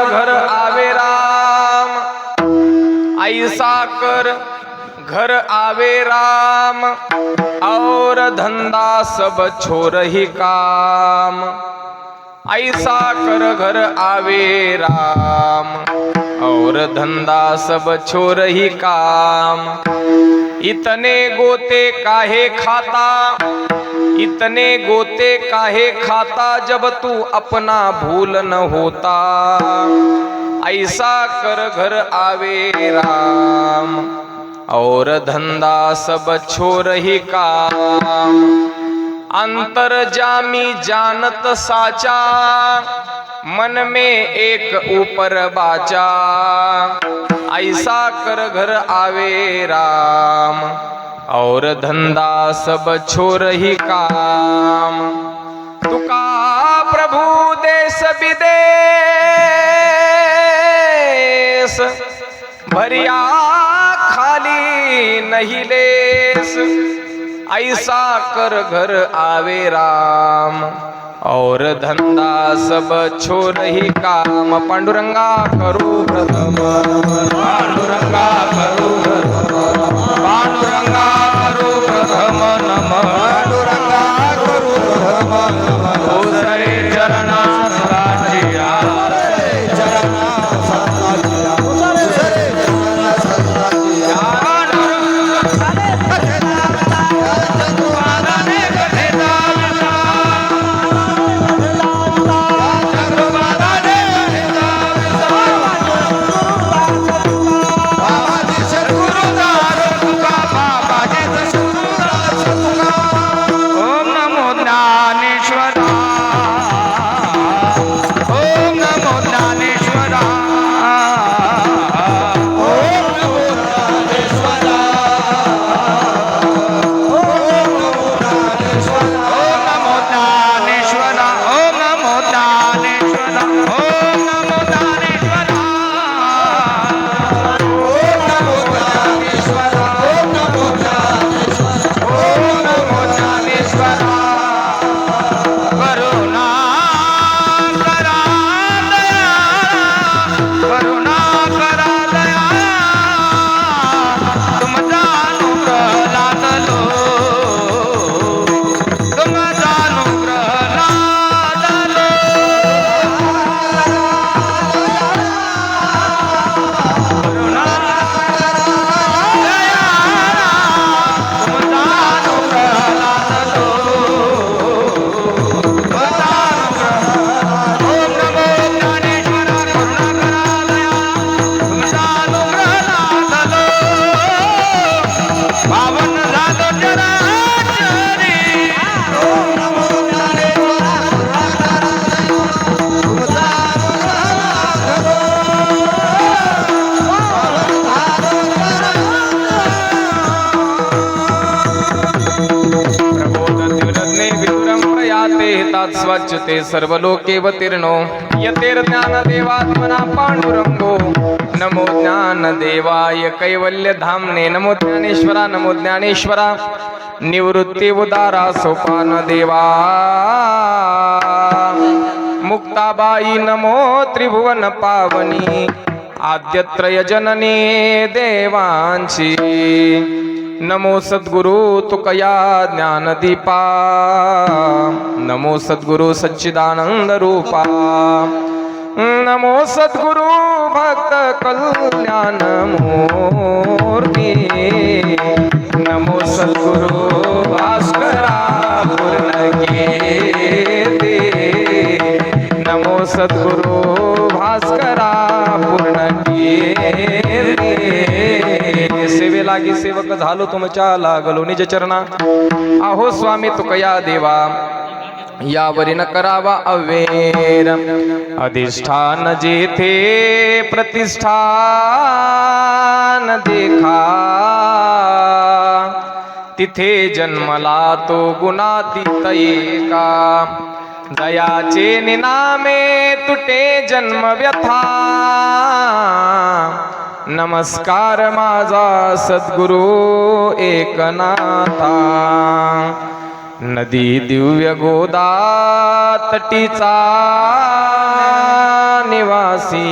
घर आवे राम, ऐसा कर घर आवे राम, और धंधा सब छोड़ ही काम। ऐसा कर घर आवे राम, और धंधा सब छोड़ ही काम। इतने गोते काहे खाता, इतने गोते काहे खाता, जब तू अपना भूल न होता। ऐसा कर घर आवे राम, और धंधा सब छोड़ ही काम। अंतर्जामी जानत साचा, मन में एक ऊपर बाचा। ऐसा कर घर आवे राम, और धंधा सब छोड़ ही काम। तुका प्रभु देश विदेश, भरिया खाली नहीं लेस। ऐसा कर घर आवे राम, और धंदा सब छोड़ ही काम। पांडुरंगा करू प्रथम, पांडुरंगा करू प्रथम, पांडुरंगा करू प्रथम नम, पांडुरंगा करू प्रथम नम। ओ सरे चरणा सराजिया, चरणा सराजिया, सरे चरणा सराजिया। स्वच्छते सर्वलोकेवतीर्णो यतेर्ज्ञानदेवात्मना पांडुरंगो। नमो ज्ञानदेवाय कैवल्यधाम्ने, नमो ज्ञानेश्वरा, नमो ज्ञानेश्वरा। निवृत्ति उदारा सोपान देवा, मुक्ताबाई नमो त्रिभुवन पावनी। आद्यत्रय जननी देवांची, नमो सद्गुरु तुकया ज्ञानदीपा। नमो सद्गुरु सच्चिदानंद रूपा, नमो सद्गुरु भक्त कल्याण मूर्ती। नमो सद्गुरु भास्करा पूर्णकीर्ती, नमो सद्गुरु भास्करा पूर्णकीर्ती। सेवे लागी सेवक झालो तुमच्या, लागलो निज चरणा। आहो स्वामी तुकया देवा, यावरी न करावा अवेर। अधिष्ठान जेथे प्रतिष्ठान देखा, तिथे जन्मला तो गुणातीत एका। दयाचे निनामे तुटे जन्म व्यथा, नमस्कार माझा सद्गुरु एकनाथा। नदी दिव्य गोदा तटीचा निवासी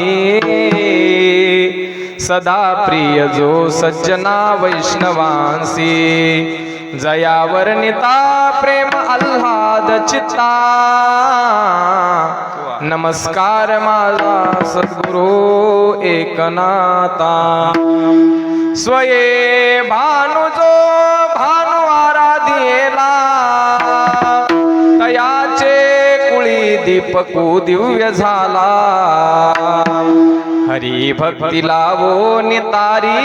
सदा प्रिय जो सज्जना वैष्णवांसी जया वर्णिता प्रेम आल्हाद चित्ता नमस्कार माझा सद्गुरु एकनाथा स्वये भानु जो भानु आराधिला तयाचे कुळी दीपकू दिव्य झाला हरी भक्ती लावो नितारी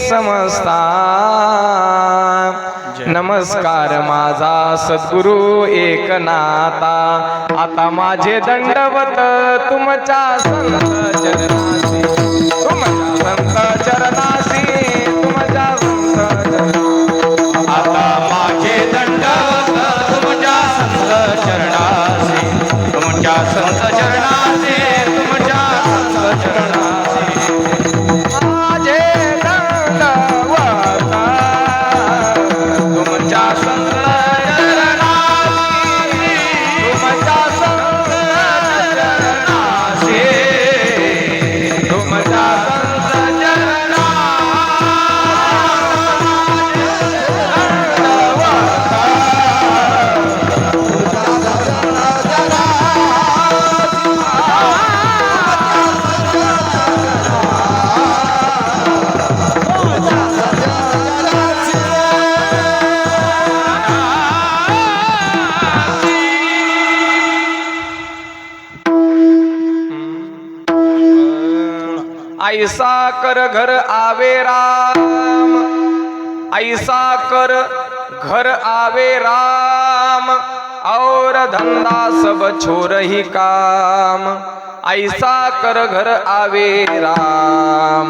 समस्ता नमस्कार माझा सद्गुरु एकनाथा आता माझे दंडवत तुमच्या संत चरणासी तुमच्या संत चरणासी तुमच्या संत चरणासी आता माझे दंडवत तुमच्या संत चरणासी तुमच्या संत चरणासी तुमच्या संत चरणासी माझे दंडवत तुमच्या संत चरणासी तुमच्या संत चरणासी तुमच्या संत ऐसा कर घर आवे राम ऐसा कर घर आवे राम और धंधा सब छोड़ ही काम ऐसा कर घर आवे राम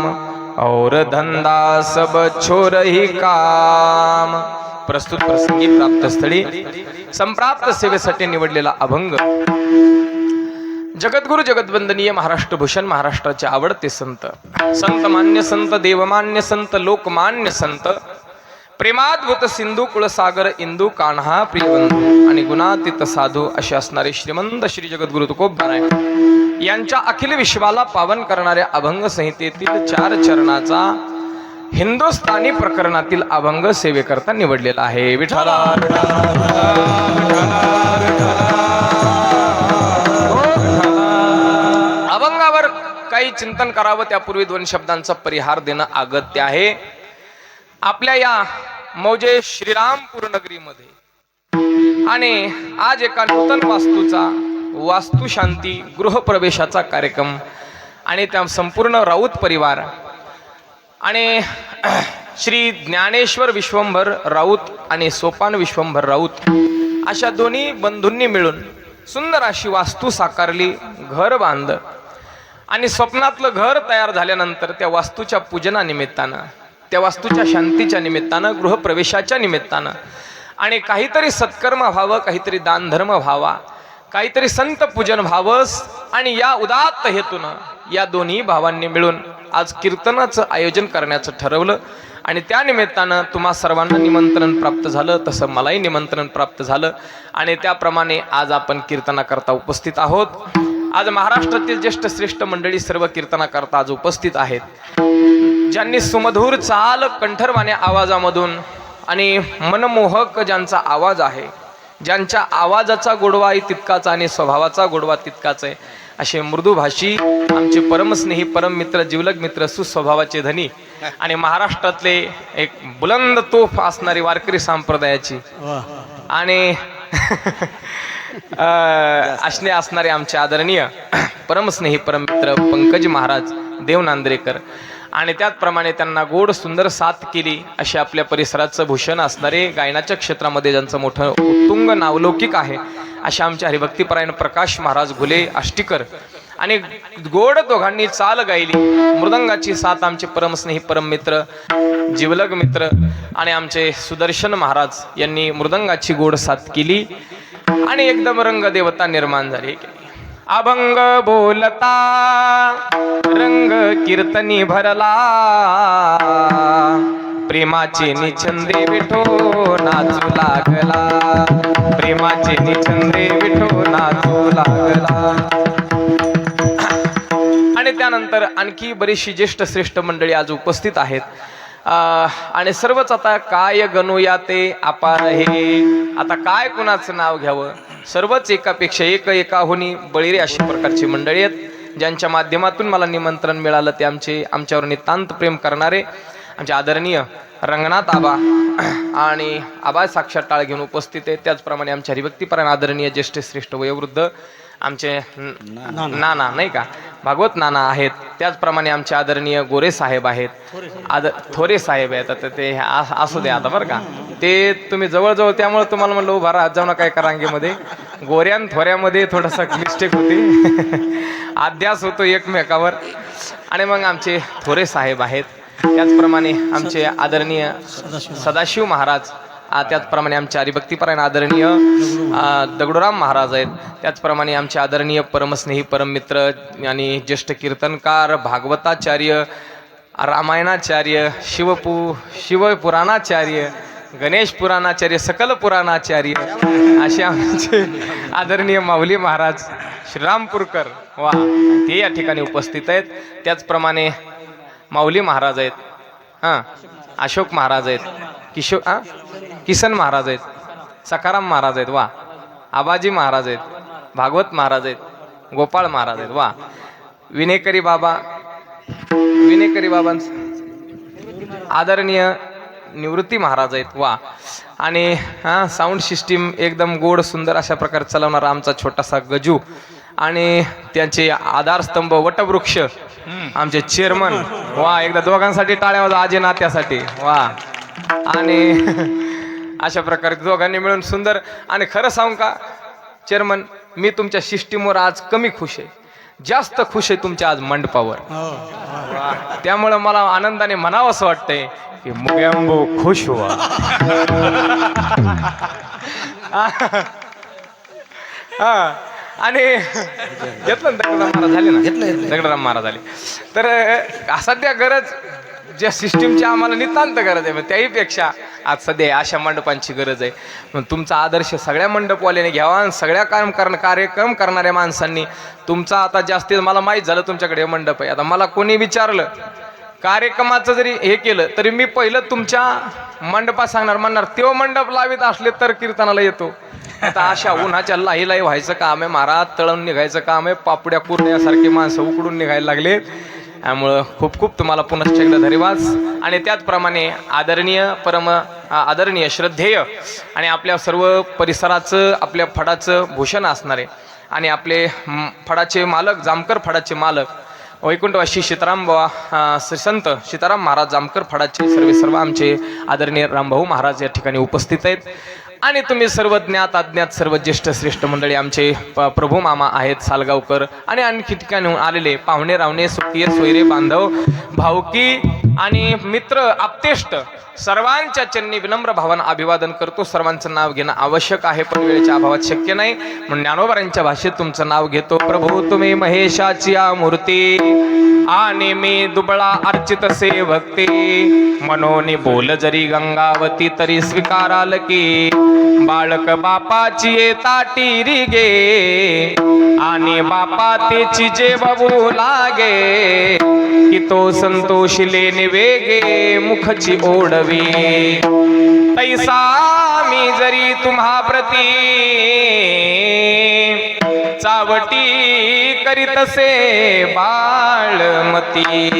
और धंदा सब छोड़ ही काम. प्रस्तुत प्रसंगी प्राप्त स्थळी संप्राप्त सेवेसाठी निवडलेला अभंग जगद्गुरु जगद्वंदनीय महाराष्ट्र भूषण महाराष्ट्राचे आवडते संत संत मान्य संत देवमान्य संत लोकमान्य संत प्रेमाद्भुत सिंधू कुळसागर इंदू कान्हा प्रियबंधू आणि गुणातीत साधू असे असणारे श्रीमंत श्री जगद्गुरु तुकोबराय यांच्या अखिल विश्वाला पावन करणाऱ्या अभंग संहितेतील 4 चरणाचा हिंदुस्थानी प्रकरणातील अभंग सेवेकरता निवडलेला आहे. विठ्ठला अभंगावर काही चिंतन करावं त्यापूर्वी 2 शब्दांचा परिहार देणं अगत्य आहे. आपल्या या मौजे श्रीरामपूर नगरीमध्ये आणि आज एका नूतन वास्तूचा वास्तुशांती गृहप्रवेशाचा कार्यक्रम आणि त्या संपूर्ण राऊत परिवार आणि श्री ज्ञानेश्वर विश्वंभर राऊत आणि सोपान विश्वंभर राऊत अशा दोन्ही बंधूंनी मिळून सुंदर अशी वास्तू साकारली, घर बांध आणि स्वप्नातलं घर तयार झाल्यानंतर त्या वास्तूच्या पूजनानिमित्तानं त्या वास्तूच्या शांतीच्या निमित्तानं गृहप्रवेशाच्या निमित्तानं आणि काहीतरी सत्कर्म व्हावं, काहीतरी दानधर्म व्हावा, काहीतरी संत पूजन व्हावं आणि या उदात्त हेतूनं या दोन्ही भावांनी मिळून आज कीर्तनाचं आयोजन करण्याचं ठरवलं आणि त्या निमित्तानं तुम्हा सर्वांना निमंत्रण प्राप्त झालं, तसं मलाही निमंत्रण प्राप्त झालं आणि त्याप्रमाणे आज आपण कीर्तनाकरता उपस्थित आहोत. आज महाराष्ट्रातील ज्येष्ठ श्रेष्ठ मंडळी सर्व कीर्तनाकरता आज उपस्थित आहेत, ज्यांनी सुमधुर चाल कंठरवाण्या आवाजामधून आणि मनमोहक ज्यांचा आवाज आहे, ज्यांच्या आवाजाचा गोडवा आहे तितकाच आणि स्वभावाचा गोडवा तितकाच आहे, असे मृदुभाषी आमचे परमस्नेही परममित्र जिवलग मित्र सुस्वभावाचे धनी आणि महाराष्ट्रातले एक बुलंद तोफ असणारी वारकरी संप्रदायाची आणि असणारे आमचे आदरणीय परमस्नेही परममित्र पंकज महाराज देवनांद्रेकर आणि त्याचप्रमाणे त्यांना गोड सुंदर साथ केली असे आपल्या परिसराचं भूषण असणारे गायनाच्या क्षेत्रामध्ये ज्यांचं मोठं उत्तुंग नावलौकिक आहे अशा आमच्या हरिभक्तीपरायण प्रकाश महाराज घुले आष्टीकर आणि गोड दोघांनी चाल गायली. मृदंगाची साथ आमचे परमस्नेही परममित्र जिवलग मित्र आणि आमचे सुदर्शन महाराज यांनी मृदंगाची गोड साथ केली आणि एकदम रंग देवता निर्माण झाली. अभंग बोलता रंग कीर्तनी भरला प्रेमाचे निछंदे विठो नाचू लागला प्रेमाचे निछंदे विठो नाचू लागला. आणि त्यानंतर आणखी बरीचशी ज्येष्ठ श्रेष्ठ मंडळी आज उपस्थित आहेत. आणि सर्वच आता काय गणूया ते अपार हे. आता काय कुणाचं नाव घ्यावं, सर्वच एकापेक्षा एक एकाहुनी बळीरे अशा प्रकारची मंडळी आहेत, ज्यांच्या माध्यमातून मला निमंत्रण मिळालं ते आमच्यावर नितांत प्रेम करणारे आमचे आदरणीय रंगनाथ आबा आणि आबा साक्षात टाळ घेऊन उपस्थित आहेत. त्याचप्रमाणे आमच्या हरिभक्तीपरायण आदरणीय ज्येष्ठ श्रेष्ठ वयोवृद्ध आमचे नाना नाही का, भागवत नाना आहेत. त्याचप्रमाणे आमचे आदरणीय गोरे साहेब आहेत, थोरे साहेब आहेत. आता ते असू द्या आता बरं का, ते तुम्ही जवळजवळ त्यामुळे तुम्हाला म्हणलं उभा राहत जाऊ नका एका रांगेमध्ये. गोऱ्यान थोऱ्यामध्ये थोडासा मिस्टेक होती, अध्यास होतो एकमेकावर. आणि मग आमचे थोरे साहेब आहेत. त्याचप्रमाणे आमचे आदरणीय सदाशिव महाराज, त्याचप्रमाणे आमचे हरिभक्तीपरायण आदरणीय दगडूराम महाराज आहेत. त्याचप्रमाणे आमचे आदरणीय परमस्नेही परममित्र आणि ज्येष्ठ कीर्तनकार, भागवताचार्य, रामायणाचार्य, शिवपुराणाचार्य, गणेश पुराणाचार्य, सकल पुराणाचार्य असे आमचे आदरणीय माऊली महाराज श्रीरामपूरकर वा ते या ठिकाणी उपस्थित आहेत. त्याचप्रमाणे माऊली महाराज आहेत, अशोक महाराज आहेत, किसन महाराज आहेत, सखाराम महाराज आहेत वा, आबाजी महाराज आहेत, भागवत महाराज आहेत, गोपाळ महाराज आहेत वा, विनेकरी बाबा आदरणीय निवृत्ती महाराज आहेत वा. आणि साऊंड सिस्टीम एकदम गोड सुंदर अशा प्रकारे चालवणारा आमचा छोटासा गजू आणि त्यांचे आधारस्तंभ वटवृक्ष आमचे चेअरमन वा. एकदा दोघांसाठी टाळ्या वाजवा, आजी नात्यासाठी वा. आणि अशा प्रकारे दोघांनी मिळून सुंदर. आणि खरं सांगू का चेअरमन, मी तुमच्या सिस्टीमवर आज कमी खुश आहे, जास्त खुश आहे तुमच्या आज मंडपावर. त्यामुळं मला आनंदाने म्हणावं असं वाटतंय की मुग्यांबो खुश व्हा. आणि घेतलं ना दगडराम महाराज झाले ना, दगडराम महाराज झाले. तर सध्या गरज ज्या सिस्टीमची आम्हाला नितांत गरज आहे, त्याहीपेक्षा आज सध्या अशा मंडपांची गरज आहे. मग तुमचा आदर्श सगळ्या मंडपवाल्याने घ्यावा आणि सगळ्या कार्यक्रम करणाऱ्या माणसांनी तुमचा आता जास्तीत, मला माहीत झालं तुमच्याकडे मंडप आहे. आता मला कोणी विचारलं कार्यक्रमाचं जरी हे केलं तरी मी पहिलं तुमच्या मंडपात सांगणार, म्हणणार तेव्हा मंडप लावित असले तर कीर्तनाला येतो. आता अशा उन्हाच्या लाही व्हायचं काम आहे महाराज, तळून निघायचं काम आहे, पापड्या कुरण्यासारखे माणसं उकडून निघायला लागले. त्यामुळं खूप खूप तुम्हाला पुनश्च एकदा धन्यवाद. आणि त्याचप्रमाणे आदरणीय श्रद्धेय आणि आपल्या सर्व परिसराचं आपल्या फडाचं भूषण असणारे आणि आपले फडाचे मालक, जामकर फडाचे मालक वैकुंठवासी सीताराम बाबा, संत सीताराम महाराज जामकर फडाचे सर्व आमचे आदरणीय रामभाऊ महाराज या ठिकाणी उपस्थित आहेत. आणि तुम्ही सर्व ज्ञात अज्ञात सर्व ज्येष्ठ श्रेष्ठ मंडळी आमचे प्रभू मामा आहेत सालगावकर आणि आणखी ठिकाणी आलेले पाहुणे रावणे, सुखीय सोयरे, बांधव, भाऊकी आणि मित्र आप्तेष्ट सर्वांच्या चरणी विनम्र भावानं अभिवादन करतो. सर्वांचं नाव घेणं आवश्यक आहे पण वेळेच्या अभावात शक्य नाही, म्हणून ज्ञानोबारांच्या भाषेत तुमचं नाव घेतो. प्रभू तुम्ही महेशाची मूर्ती आणि मी दुबळा अर्चित से भक्ती, मनोनी बोल जरी गंगावती तरी स्वीकाराल की, बाळक बापाची येताटी गे आणि बापा तेची जे बाबू लागे, की तो संतोषिले निवेगे मुखची ओढवी, तैसा मी जरी तुम्हा प्रती चावटी करीतसे बाळमती,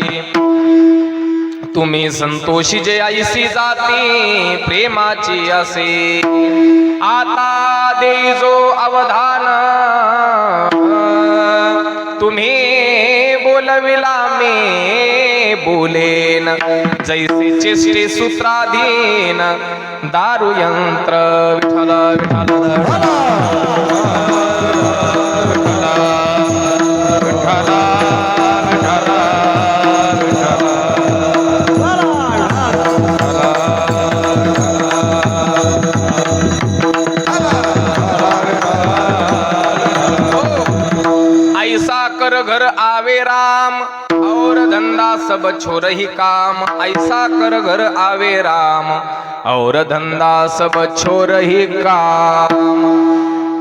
तुम्ही संतोषी जे ऐसी जाती प्रेमाची असे, आता देई जो अवधान तुम्ही बोलविला मी बोलेन, जैसे चेष्टे सूत्राधीन दारू यंत्र. विठ्ठल घर आवे राम और धंधा सब छोड़ ही काम, ऐसा कर घर आवे राम और धंधा सब छोड़ ही काम.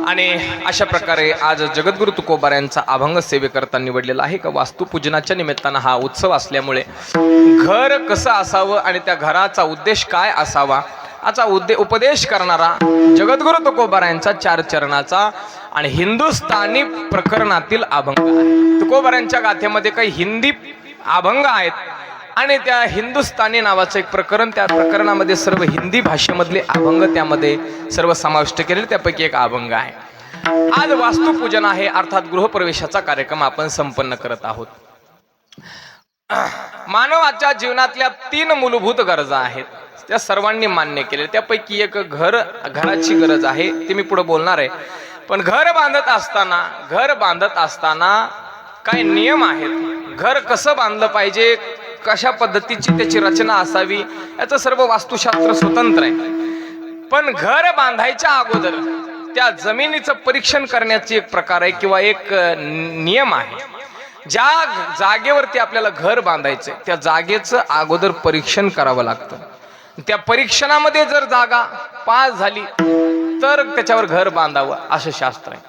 आणि अशा प्रकारे आज जगद्गुरु तुकोबार यांचा अभंग सेवेकरता निवडलेला आहे का वास्तुपूजनाच्या निमित्तानं हा उत्सव असल्यामुळे घर कसं असावं आणि त्या घराचा उद्देश काय असावा याचा उपदेश करणारा जगद्गुरु तुकोबार यांचा 4 चरणाचा आणि हिंदुस्थानी प्रकरणातील अभंग आहे. तुकोबार यांच्या गाथेमध्ये काही हिंदी अभंग आहेत आणि त्या हिंदुस्थानी नावाचं एक प्रकरण, त्या प्रकरणामध्ये सर्व हिंदी भाषेमधले अभंग त्यामध्ये सर्व समाविष्ट केलेले, त्यापैकी एक अभंग आहे. आज वास्तुपूजन आहे, अर्थात गृहप्रवेशाचा कार्यक्रम आपण संपन्न करत आहोत. मानवाच्या जीवनातल्या 3 मूलभूत गरजा आहेत, त्या सर्वांनी मान्य केले. त्यापैकी एक घराची गरज आहे, ती मी पुढे बोलणार आहे. पण घर बांधत असताना काही नियम आहेत. घर कसं बांधलं पाहिजे, कशा पद्धतीची त्याची रचना असावी, याचं सर्व वास्तुशास्त्र स्वतंत्र आहे. पण घर बांधायच्या अगोदर त्या जमिनीचं परीक्षण करण्याची एक प्रकार आहे किंवा एक नियम आहे. ज्या जागेवरती आपल्याला घर बांधायचंय त्या जागेचं अगोदर परीक्षण करावं लागतं. त्या परीक्षणामध्ये जर जागा पास झाली तर त्याच्यावर घर बांधावं असं शास्त्र आहे.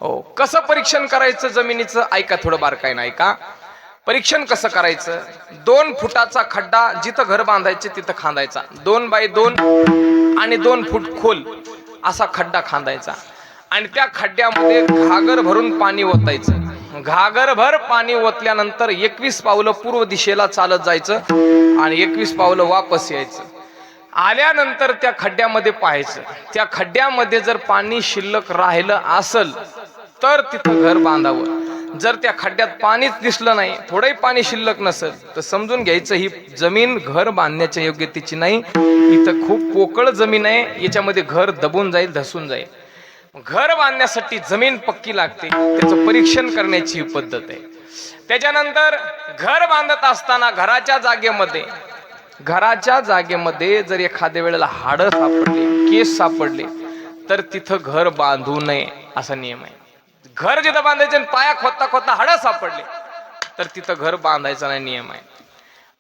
हो, कसं परीक्षण करायचं जमिनीचं ऐका, थोडं बारकाईनं ऐका. परीक्षण कसं करायचं, 2 फुटाचा खड्डा जिथं घर बांधायचे तिथं खांदायचा. 2 बाय 2 आणि 2 फूट खोल असा खड्डा खांदायचा आणि त्या खड्ड्यामध्ये घागर भरून पाणी ओतायचं. घागरभर पाणी ओतल्यानंतर 21 पावलं पूर्व दिशेला चालत जायचं आणि 21 पावलं वापस यायचं. आल्यानंतर त्या खड्ड्यामध्ये पाहायचं, त्या खड्ड्यामध्ये जर पाणी शिल्लक राहिलं असेल तर तिथं घर बांधावं. जर त्या खड्ड्यात पाणीच दिसलं नाही, थोडंही पाणी शिल्लक नसेल तर समजून घ्यायचं ही जमीन घर बांधण्याच्या योग्यतेची नाही, इथं खूप पोकळ जमीन आहे, याच्यामध्ये घर दबून जाईल, धसून जाईल. घर बांधण्यासाठी जमीन पक्की लागते, त्याचं परीक्षण करण्याची ही पद्धत आहे. त्याच्यानंतर घर बांधत असताना घराच्या जागेमध्ये जर एखाद्या वेळेला हाडं सापडले, केस सापडले तर तिथं घर बांधू नये असा नियम आहे. घर जिथं बांधायचे पाया खोदता हाडं सापडले तर तिथं घर बांधायचा नाही नियम आहे.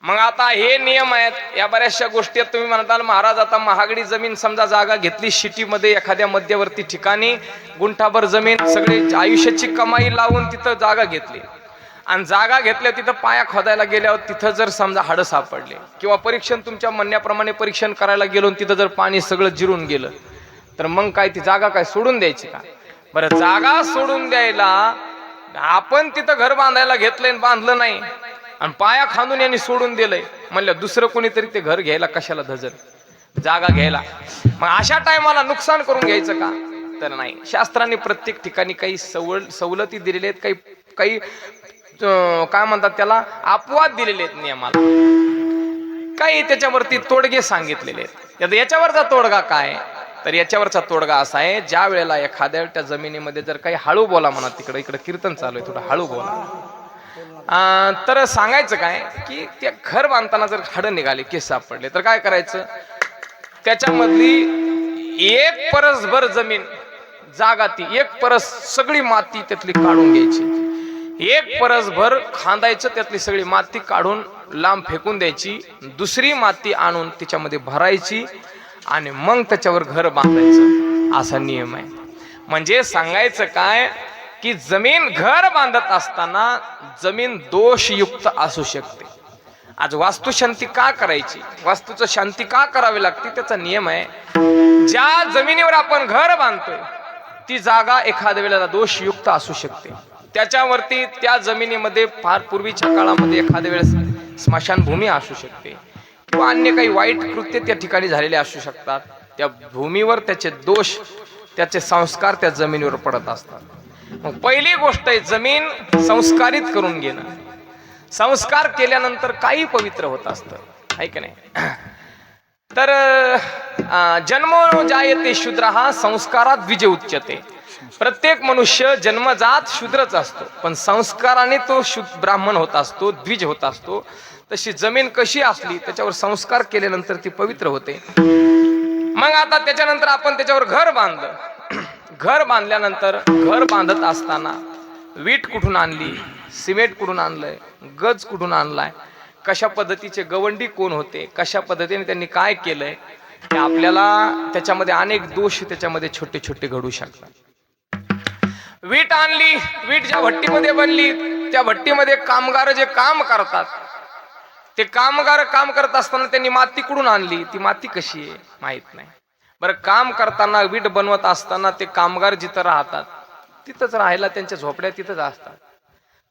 मग आता हे नियम आहेत. या बऱ्याचशा गोष्टी तुम्ही म्हणताल महाराज आता महागडी जमीन समजा जागा घेतली सिटीमध्ये एखाद्या मध्यवर्ती ठिकाणी, गुंठाभर जमीन सगळे आयुष्याची कमाई लावून तिथं जागा घेतली आणि जागा घेतल्या तिथं पाया खोदायला गेल्यावर तिथं जर समजा हाडं सापडले किंवा परीक्षण तुमच्या म्हणण्याप्रमाणे परीक्षण करायला गेलो तिथं जर पाणी सगळं जिरून गेलं तर मग काय ती जागा काय सोडून द्यायची का? बरं, जागा सोडून द्यायला आपण तिथं घर बांधायला घेतलंय बांधलं नाही आणि पाया खांदून यांनी सोडून दिलंय म्हणलं दुसरं कोणीतरी ते घर घ्यायला कशाला धजल, जागा घ्यायला. मग अशा टायमाला नुकसान करून घ्यायचं का? तर नाही. शास्त्रांनी प्रत्येक ठिकाणी काही सवलती दिलेल्या आहेत, काही काय म्हणतात त्याला अपवाद दिलेले आहेत नियमाला, काही त्याच्यावरती तोडगे सांगितलेले आहेत. याच्यावरचा तोडगा काय? तर याच्यावरचा तोडगा असा आहे, ज्या वेळेला एखाद्या त्या जमिनीमध्ये जर काही हळू बोला म्हणा, इकडे कीर्तन चालू आहे, थोडं हळू बोला, तर सांगायचं काय की त्या घर बांधताना जर हाडं निघाले, केस सापडले तर काय करायचं, त्याच्यामधली 1 परसभर जमीन जागा ती 1 परस सगळी माती त्यातली काढून घ्यायची, 1 परसभर खांदायचं, त्यातली सगळी माती काढून लांब फेकून द्यायची, दुसरी माती आणून त्याच्यामध्ये भरायची आणि मग त्याच्यावर घर बांधायचं असा नियम आहे. म्हणजे सांगायचं काय की घर बांधत असताना जमीन दोषयुक्त असू शकते. आज वास्तुशांती का करायची, वास्तूचं शांती का करावी लागते, त्याचा नियम आहे. ज्या जमिनीवर आपण घर बांधतोय ती जागा एखाद्या वेळेला दोषयुक्त असू शकते. त्याच्यावरती त्या जमिनीमध्ये फार पूर्वीच्या काळामध्ये एखाद्या वेळेस स्मशानभूमी असू शकते किंवा अन्य काही वाईट कृत्य त्या ठिकाणी झालेले असू शकतात. त्या भूमीवर त्याचे दोष, त्याचे संस्कार त्या जमिनीवर पडत असतात. मग पहिली गोष्ट आहे जमीन संस्कारित करून घेणं. संस्कार केल्यानंतर काही पवित्र होत असतं, आहे की नाही? तर जन्मो जायते शूद्रः संस्कारात द्विज उच्यते. प्रत्येक मनुष्य जन्मजात शूद्रच असतो, पण संस्काराने तो ब्राह्मण होत असतो, द्विज होत असतो. तशी जमीन कशी असली त्याच्यावर संस्कार केल्यानंतर ती पवित्र होते. मग आता त्याच्यानंतर आपण त्याच्यावर घर बांधलं. घर बांधल्यानंतर घर बांधत असताना वीट कुठून आणली, सिमेंट कुठून आणलंय, गज कुठून आणलाय, कशा पद्धतीचे गवंडी कोण होते, कशा पद्धतीने त्यांनी काय केलंय, ते आपल्याला त्याच्यामध्ये अनेक दोष त्याच्यामध्ये छोटे छोटे घडू शकतात. वीट आणली, वीट ज्या भट्टीमध्ये बनली, त्या भट्टीमध्ये कामगार जे काम करतात, ते कामगार काम करत असताना त्यांनी माती कुठून आणली, ती माती कशी आहे माहित नाही. बरं, काम करताना वीट बनवत असताना ते कामगार जिथं राहतात तिथंच राहायला, त्यांच्या झोपड्या तिथंच असतात,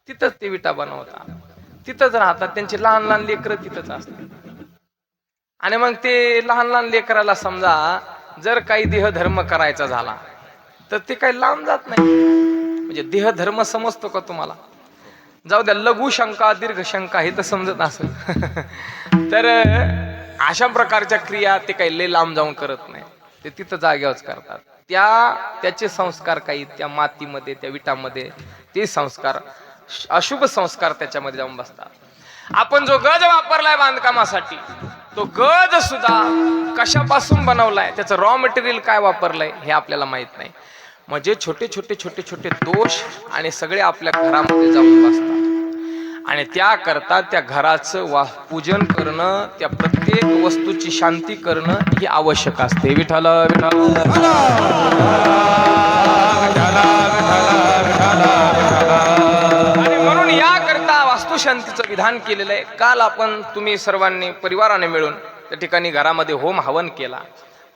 तिथंच ते विटा बनवतात, तिथंच राहतात, त्यांची लहान लहान लेकरं तिथंच असतात. आणि मग ते लहान लहान लेकराला समजा जर काही देहधर्म करायचा झाला तर ते काही लांब जात नाही. म्हणजे देहधर्म समजतो का तुम्हाला? जाऊ द्या, लघु शंका दीर्घ शंका हे तर समजत असेल. तर अशा प्रकारच्या क्रिया ते काही लय लांब जाऊन करत नाही, ते तिथं जागेवरच करतात. त्याचे संस्कार काही त्या मातीमध्ये, त्या विटामध्ये ते संस्कार, अशुभ संस्कार त्याच्यामध्ये जाऊन बसतात. आपण जो गज वापरलाय बांधकामासाठी, तो गज सुद्धा कशापासून बनवलाय, त्याचं रॉ मटेरियल काय वापरलंय हे आपल्याला माहित नाही. म्हणजे छोटे छोटे छोटे छोटे दोष आणि सगळे आपल्या घरामध्ये जाऊन बसतात. आणि त्याकरता त्या घराचं पूजन करणं, त्या प्रत्येक वस्तूची शांती करणं ही आवश्यक असते. विठ्ठल विठ्ठल. आणि म्हणून याकरता वास्तुशांतीचं विधान केलेलं आहे. काल तुम्ही सर्वांनी परिवाराने मिळून त्या ठिकाणी घरामध्ये होम हवन केला.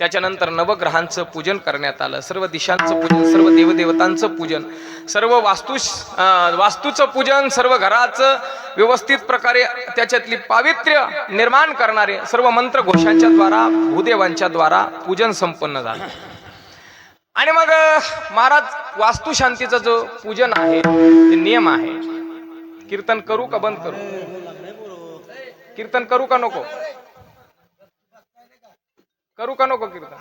त्याच्यानंतर नवग्रहांचं पूजन करण्यात आलं, सर्व दिशांचं पूजन, सर्व देवदेवतांचं पूजन, सर्व वास्तूचं पूजन, सर्व घराचं व्यवस्थित प्रकारे त्याच्यातली पावित्र्य निर्माण करणारे सर्व मंत्र घोषांच्या द्वारा, भूदेवांच्या द्वारा पूजन संपन्न झालं. आणि मग महाराज वास्तुशांतीचं जो पूजन आहे ते नियम आहे. कीर्तन करू का बंद करू? कीर्तन करू का नको? करू का नको कीर्तन?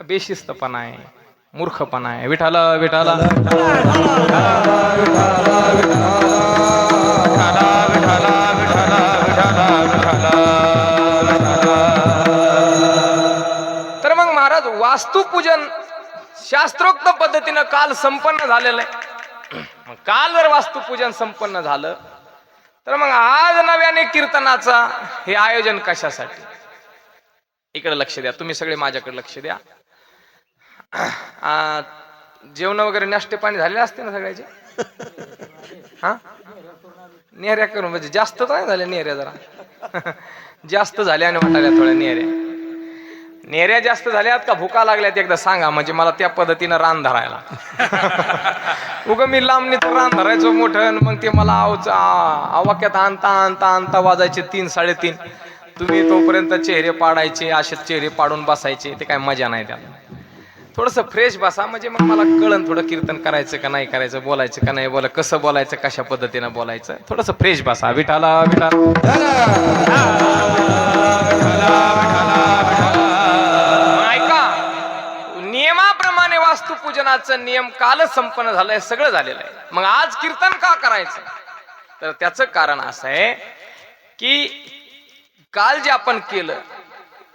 बेशिस्तपणा आहे, मूर्खपणा आहे. विठाला विठाला तर मग महाराज वास्तुपूजन शास्त्रोक्त पद्धतीनं काल संपन्न झालेलं आहे. काल जर वास्तुपूजन संपन्न झालं तर मग आज नव्याने कीर्तनाचा हे आयोजन कशासाठी? इकडे लक्ष द्या, तुम्ही सगळे माझ्याकडे लक्ष द्या. जेवण वगैरे नाश्ते पाणी झालेले असते ना सगळ्याचे? हा, नेहऱ्या करून, म्हणजे जास्त तर नाही झाल्या नेहऱ्या, जरा जास्त झाल्या आणि वाटायला थोड्या नेहऱ्या जास्त झाल्यात का भुका लागल्यात एकदा सांगा, म्हणजे मला त्या पद्धतीनं रान धरायला. उग मी लांबणी तर रान धरायचो मोठं, मग ते मला आवाक्यात आणता आणता आणता वाजायचे 3 3:30. तुम्ही तोपर्यंत चेहरे पाडायचे, असे चेहरे पाडून बसायचे, ते काय मजा नाही त्याला. थोडस फ्रेश बसा, म्हणजे मग मला कळन थोडं कीर्तन करायचं का नाही करायचं, बोलायचं का नाही बोला, कसं बोलायचं, कशा पद्धतीनं बोलायचं. थोडस फ्रेश बसा. विठाला नियमाप्रमाणे वास्तुपूजनाचं नियम कालच संपन्न झालंय, सगळं झालेलं आहे. मग आज कीर्तन का करायचं? तर त्याचं कारण असं आहे की काल जे आपण केलं,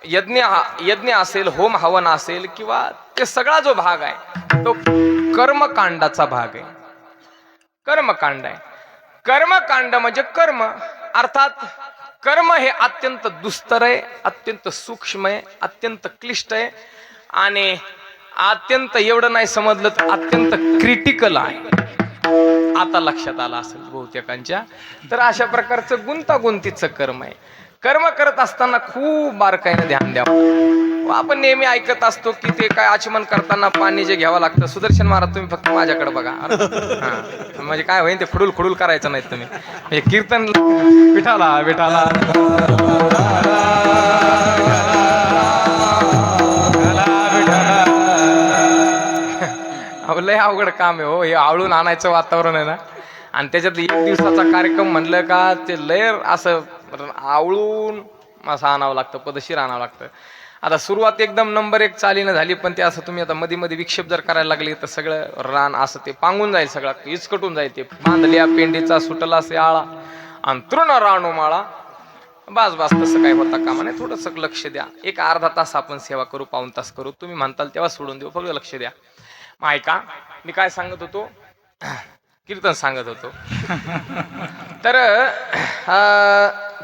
यज्ञ असेल, होम हवन असेल, किंवा ते सगळा जो भाग आहे तो कर्मकांडाचा भाग आहे. कर्मकांड आहे. कर्मकांड म्हणजे कर्म, अर्थात कर्म हे अत्यंत दुस्तर आहे, अत्यंत सूक्ष्म आहे, अत्यंत क्लिष्ट आहे आणि अत्यंत, एवढं नाही समजलं तर अत्यंत क्रिटिकल आहे. आता लक्षात आलं असेल बहुतेकांच्या. तर अशा प्रकारचं गुंतागुंतीचं कर्म आहे. कर्म करत असताना खूप बारकाईने ध्यान द्यावं. आपण नेहमी ऐकत असतो की ते काय आचमन करताना पाणी जे घ्यावं लागतं. सुदर्शन महाराज तुम्ही फक्त माझ्याकडे बघा, म्हणजे काय होईल ते खुडूल खुडूल करायचं नाही तुम्ही. म्हणजे कीर्तन विठाला विठाला लय अवघड काम आहे हो हे. आवळून आणायचं वातावरण आहे ना, आणि त्याच्यात 1 दिवसाचा कार्यक्रम म्हणलं का ते लय असं आवळून असं आणावं लागतं, पदशीर आणावं लागतं. आता सुरुवात एकदम नंबर 1 चालीनं झाली, पण ते असं तुम्ही आता मध्ये मध्ये विक्षेप जर करायला लागले तर सगळं रान असं ते पांगून जाईल, सगळं इचकटून जाईल. ते बांधल्या पेंडीचा सुटला असे आळा आणि तृण राणू माळा. बस तसं काय होता कामा नाही. थोडंसं लक्ष द्या. एक अर्धा तास आपण सेवा करू, 1 तास करू, तुम्ही म्हणताल तेव्हा सोडून देऊ, फक्त लक्ष द्या. मग ऐका, मी काय सांगत होतो, कीर्तन सांगत होतो. तर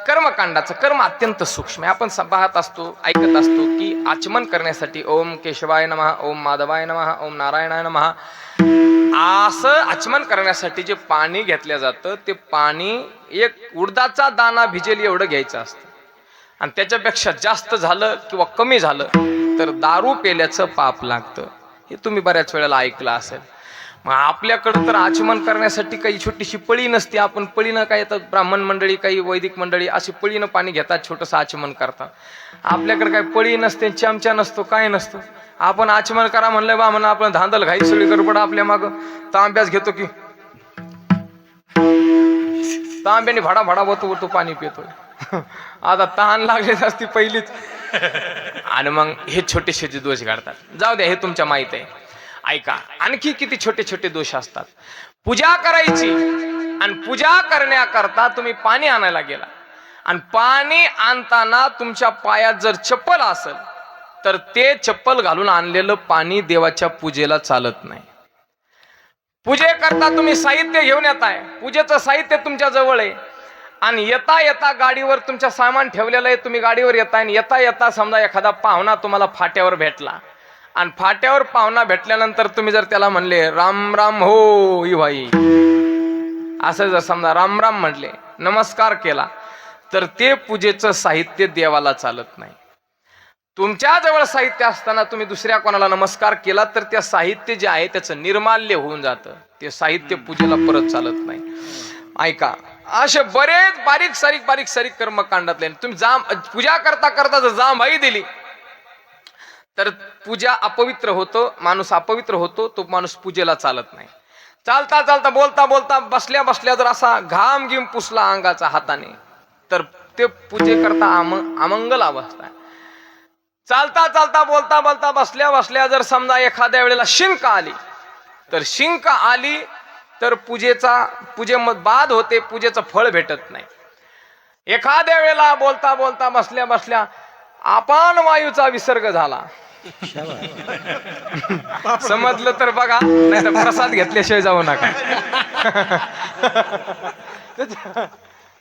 कर्मकांडाचं कर्म अत्यंत सूक्ष्म आहे. आपण पाहत असतो, ऐकत असतो की आचमन करण्यासाठी ओम केशवाय नमः, ओम माधवाय नमः, ओम नारायणाय नमः असं आचमन करण्यासाठी जे पाणी घेतलं जातं ते पाणी एक उडदाचा दाणा भिजेल एवढं घ्यायचं असतं. आणि त्याच्यापेक्षा जास्त झालं किंवा कमी झालं तर दारू पेल्याचं पाप लागतं. हे तुम्ही बऱ्याच वेळेला ऐकलं असेल. मग आपल्याकडं तर आचमन करण्यासाठी काही छोटीशी पळी नसते. आपण पळीनं काय येतात, ब्राह्मण मंडळी काही वैदिक मंडळी अशी पळीनं पाणी घेतात, छोटंसं आचमन करतात. आपल्याकडे काही पळी नसते, चमचा नसतो, काय नसतं. आपण आचमन करा म्हणलं बा म्हणा, आपण धांदल घाई सगळी गडबड आपल्या मागं तांब्यास घेतो की तांब्याने भाडा भाडा होतो पाणी पितो. आता तहान लागली असती पहिलीच. आणि मग हे छोटेसे जे दोष घडतात, जाऊ द्या, हे तुमच्या माहित आहे. ऐका, आणखी किती छोटे छोटे दोष असतात. पूजा करायची आणि पूजा करण्याकरता तुम्ही पाणी आणायला गेला आणि पाणी आणताना तुमच्या पायात जर चप्पल असेल तर ते चप्पल घालून आणलेलं पाणी देवाच्या पूजेला चालत नाही. पूजेकरता तुम्ही साहित्य घेऊन येताय, पूजेचं साहित्य तुमच्या जवळ आहे आणि येता येता गाडीवर तुमचं सामान ठेवलेलं आहे, तुम्ही गाडीवर येताय आणि येता येता समजा एखादा पाहुणा तुम्हाला फाट्यावर भेटला आणि फाट्यावर पाहुणा भेटल्यानंतर तुम्ही जर त्याला म्हणले राम राम हो ई भाई, असं जर समजा राम राम म्हटले, नमस्कार केला, तर ते पूजेचं साहित्य देवाला चालत नाही. तुमच्या जवळ साहित्य असताना तुम्ही दुसऱ्या कोणाला नमस्कार केला तर त्या साहित्य जे आहे त्याचं निर्माल्य होऊन जातं. ते साहित्य पूजेला परत चालत नाही. ऐका, असे बरेच बारीक सारीक कर्मकांडातले तुम्ही पूजा करता करता जर जांभाई दिली तर पूजा अपवित्र होतो, माणूस अपवित्र होतो, तो माणूस पूजेला चालत नाही. चालता चालता बोलता बोलता बसल्या बसल्या जर असा घाम गिम पुसला अंगाचा हाताने तर ते पूजे करता अमंगल अवस्था आहे. चालता चालता बोलता बोलता बसल्या बसल्या जर समजा एखाद्या वेळेला शिंक आली तर पूजेमध्ये बाद होते, पूजेचं फळ भेटत नाही. एखाद्या वेळेला बोलता बोलता बसल्या बसल्या अपान वायूचा विसर्ग झाला, समजलं तर बघा, नाही तर प्रसाद घेतल्याशिवाय जाऊ नका.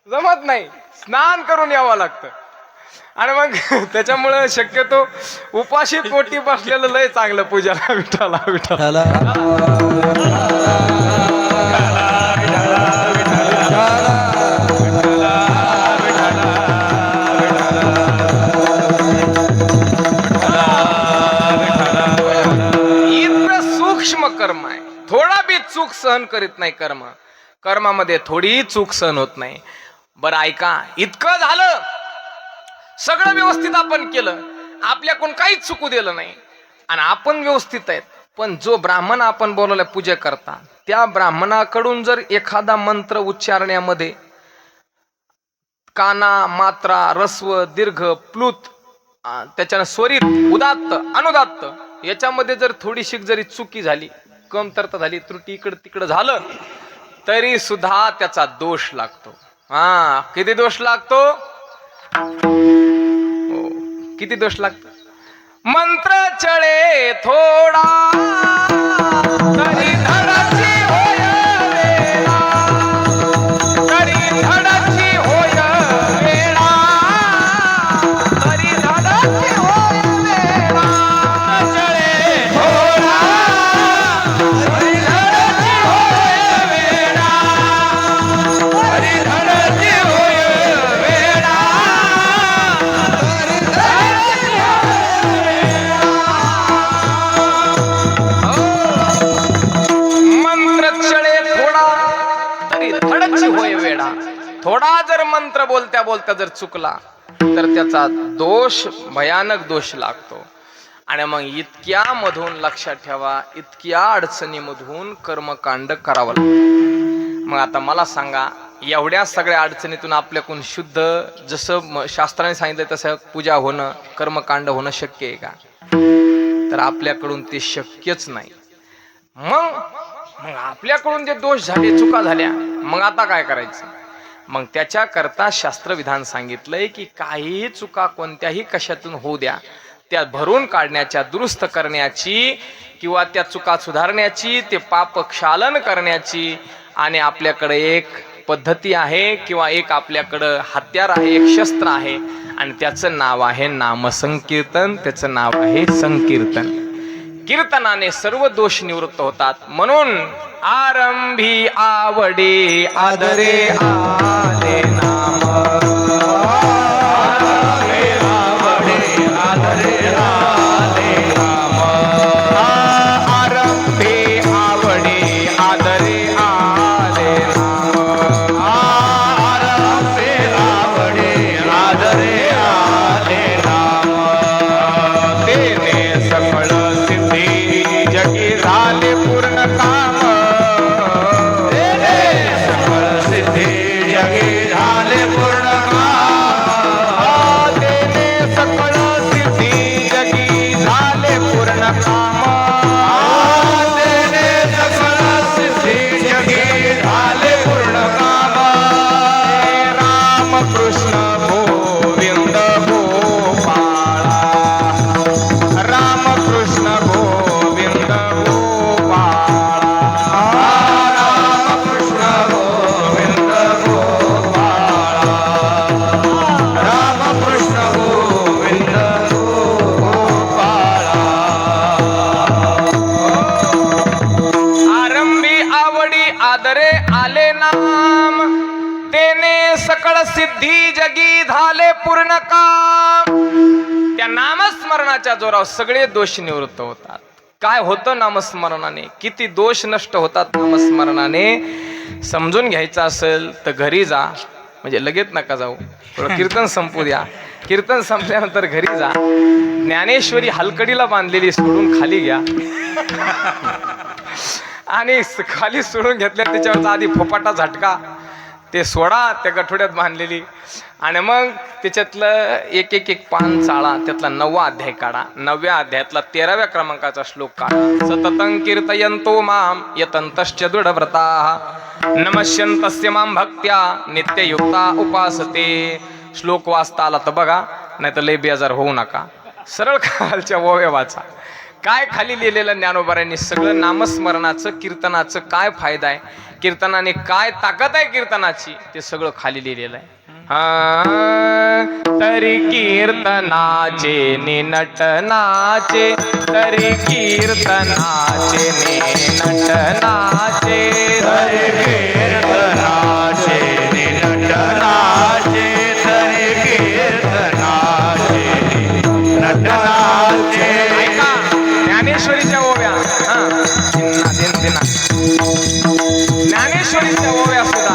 जमत नाही, स्नान करून यावं लागतं. आणि मग त्याच्यामुळे शक्यतो उपाशी पोटी बसलेलं लय चांगलं पूजाला. विठाला विठाला सूक्ष्म कर्म आहे, थोडा बी चूक सहन करीत नाही. कर्मामध्ये थोडी चूक सहन होत नाही. बरं ऐका, इतकं झालं, सगळं व्यवस्थित आपण केलं, आपल्याकडून काहीच चुकू दिलं नाही आणि आपण व्यवस्थित आहेत. पण जो ब्राह्मण आपण बोलवला पूजा करता, त्या ब्राह्मणाकडून जर एखादा मंत्र उच्चारण्यामध्ये काना, मात्रा, रस्व, दीर्घ, प्लुत, त्याच्यानं स्वरित, उदात्त, अनुदात्त याच्यामध्ये जर थोडीशी जरी चुकी झाली, कमतरता झाली, त्रुटी इकडं तिकडं झालं तरी सुद्धा त्याचा दोष लागतो. किती दोष लागतो? किती दोष लागतो? मंत्र चळे थोडा तरी धडाची होय वेळा, तरी धडाची होय वेळा, तरी धडाची होय वेळा. चळे थोडा तरी धडाची होय वेळा, तरी धडाची होय वेळा. थोडा जर मंत्र बोलत्या बोलत्या जर चुकला तर त्याचा दोष, भयानक दोष लागतो. आणि मग इतक्या मधून लक्षात ठेवा, इतक्या अडचणीमधून कर्मकांड करावं लागतं. मग आता मला सांगा, एवढ्या सगळ्या अडचणीतून आपल्याकडून शुद्ध, जसं शास्त्राने सांगितलं तसं पूजा होणं, कर्मकांड होणं शक्य आहे का? तर आपल्याकडून ते शक्यच नाही. मग आपल्याकडून जे दोष झाले, चुका झाल्या, मग आता काय करायचं? मग त्याच्याकरता शास्त्रविधान सांगितलंय की काहीही चुका कोणत्याही कशातून होऊ द्या, त्या भरून काढण्याच्या, दुरुस्त करण्याची किंवा त्या चुका सुधारण्याची, ते पाप क्षालन करण्याची आणि आपल्याकडे एक पद्धती आहे किंवा एक आपल्याकडं हत्यार आहे, एक शस्त्र आहे आणि त्याचं नाव आहे नामसंकीर्तन, त्याचं नाव आहे संकीर्तन. कीर्तनाने सर्व दोष निवृत्त होतात. म्हणून आरंभी आवडे आदरे आले नाम, आवडे आदरे आले नाम, आरंभी आवडे आदरे आले नाम, आरंभे आवडे आदरे आले नाम, तेने सकळ सिद्धी जगी झाले पूर्ण काम, सकळ सिद्धी जगी झाले पूर्ण काम, तेने सकळ सिद्धी जगी झाले पूर्ण काम, तेने सकळ सिद्धी जगी झाले पूर्ण काम, राम कृष्ण गोविंद गोपाळा, राम कृष्ण गोविंद गोपाळा, रामकृष्ण गोविंद गोपाळा, रामकृष्ण गोविंद गोपाळा, आरंभी आवडी आदरे आले नाम, तेने सकळ सिद्धी जगी झाले पूर्ण काम. त्या नामस्मरणाच्या जोरावर सगळे दोष निवृत्त होतात. काय होतं नामस्मरणाने, किती दोष नष्ट होतात नामस्मरणाने, समजून घ्यायचं असेल तर घरी जा, म्हणजे लगेच नका जाऊ, थोडं कीर्तन संपू द्या. कीर्तन संपल्यानंतर घरी जा, ज्ञानेश्वरी हलकडीला बांधलेली सोडून खाली घ्या आणि खाली सोडून घेतल्या त्याच्यावरचा आधी फोपाटा झटका ते सोडा त्या गठोड्यात बांधलेली, आणि मग त्याच्यातलं एक एक एक पान चाळा, त्यातला 9वा अध्याय काढा, 9व्या अध्यायातला 13व्या क्रमांकाचा श्लोक काढा. सततं कीर्तयन्तो माम यतन्तश्च दृढव्रताः नमस्यन्तस्य मां भक्त्या नित्ययुक्ता उपासते. श्लोक वाचता आला तर बघा, नाही तर लय बेजार होऊ नका. सरळ खालच्या ओव्या वाचा. काय खाली लिहिलेलं ज्ञानोबारांनी सगळं नामस्मरणाचं, कीर्तनाचं काय फायदा आहे, कीर्तनाने काय ताकद आहे कीर्तनाची, ते सगळं खाली लिहिलेलं आहे. तरी कीर्तनाचे निनटनाचे, तरी कीर्तनाचे निनटनाचे, तरी कीर्तनाचे निनटनाचे, तरी कीर्तनाचे नटनाचे. ऐका ज्ञानेश्वरीच्या ओव्या, ज्ञानेश्वरीच्या ओव्या सुद्धा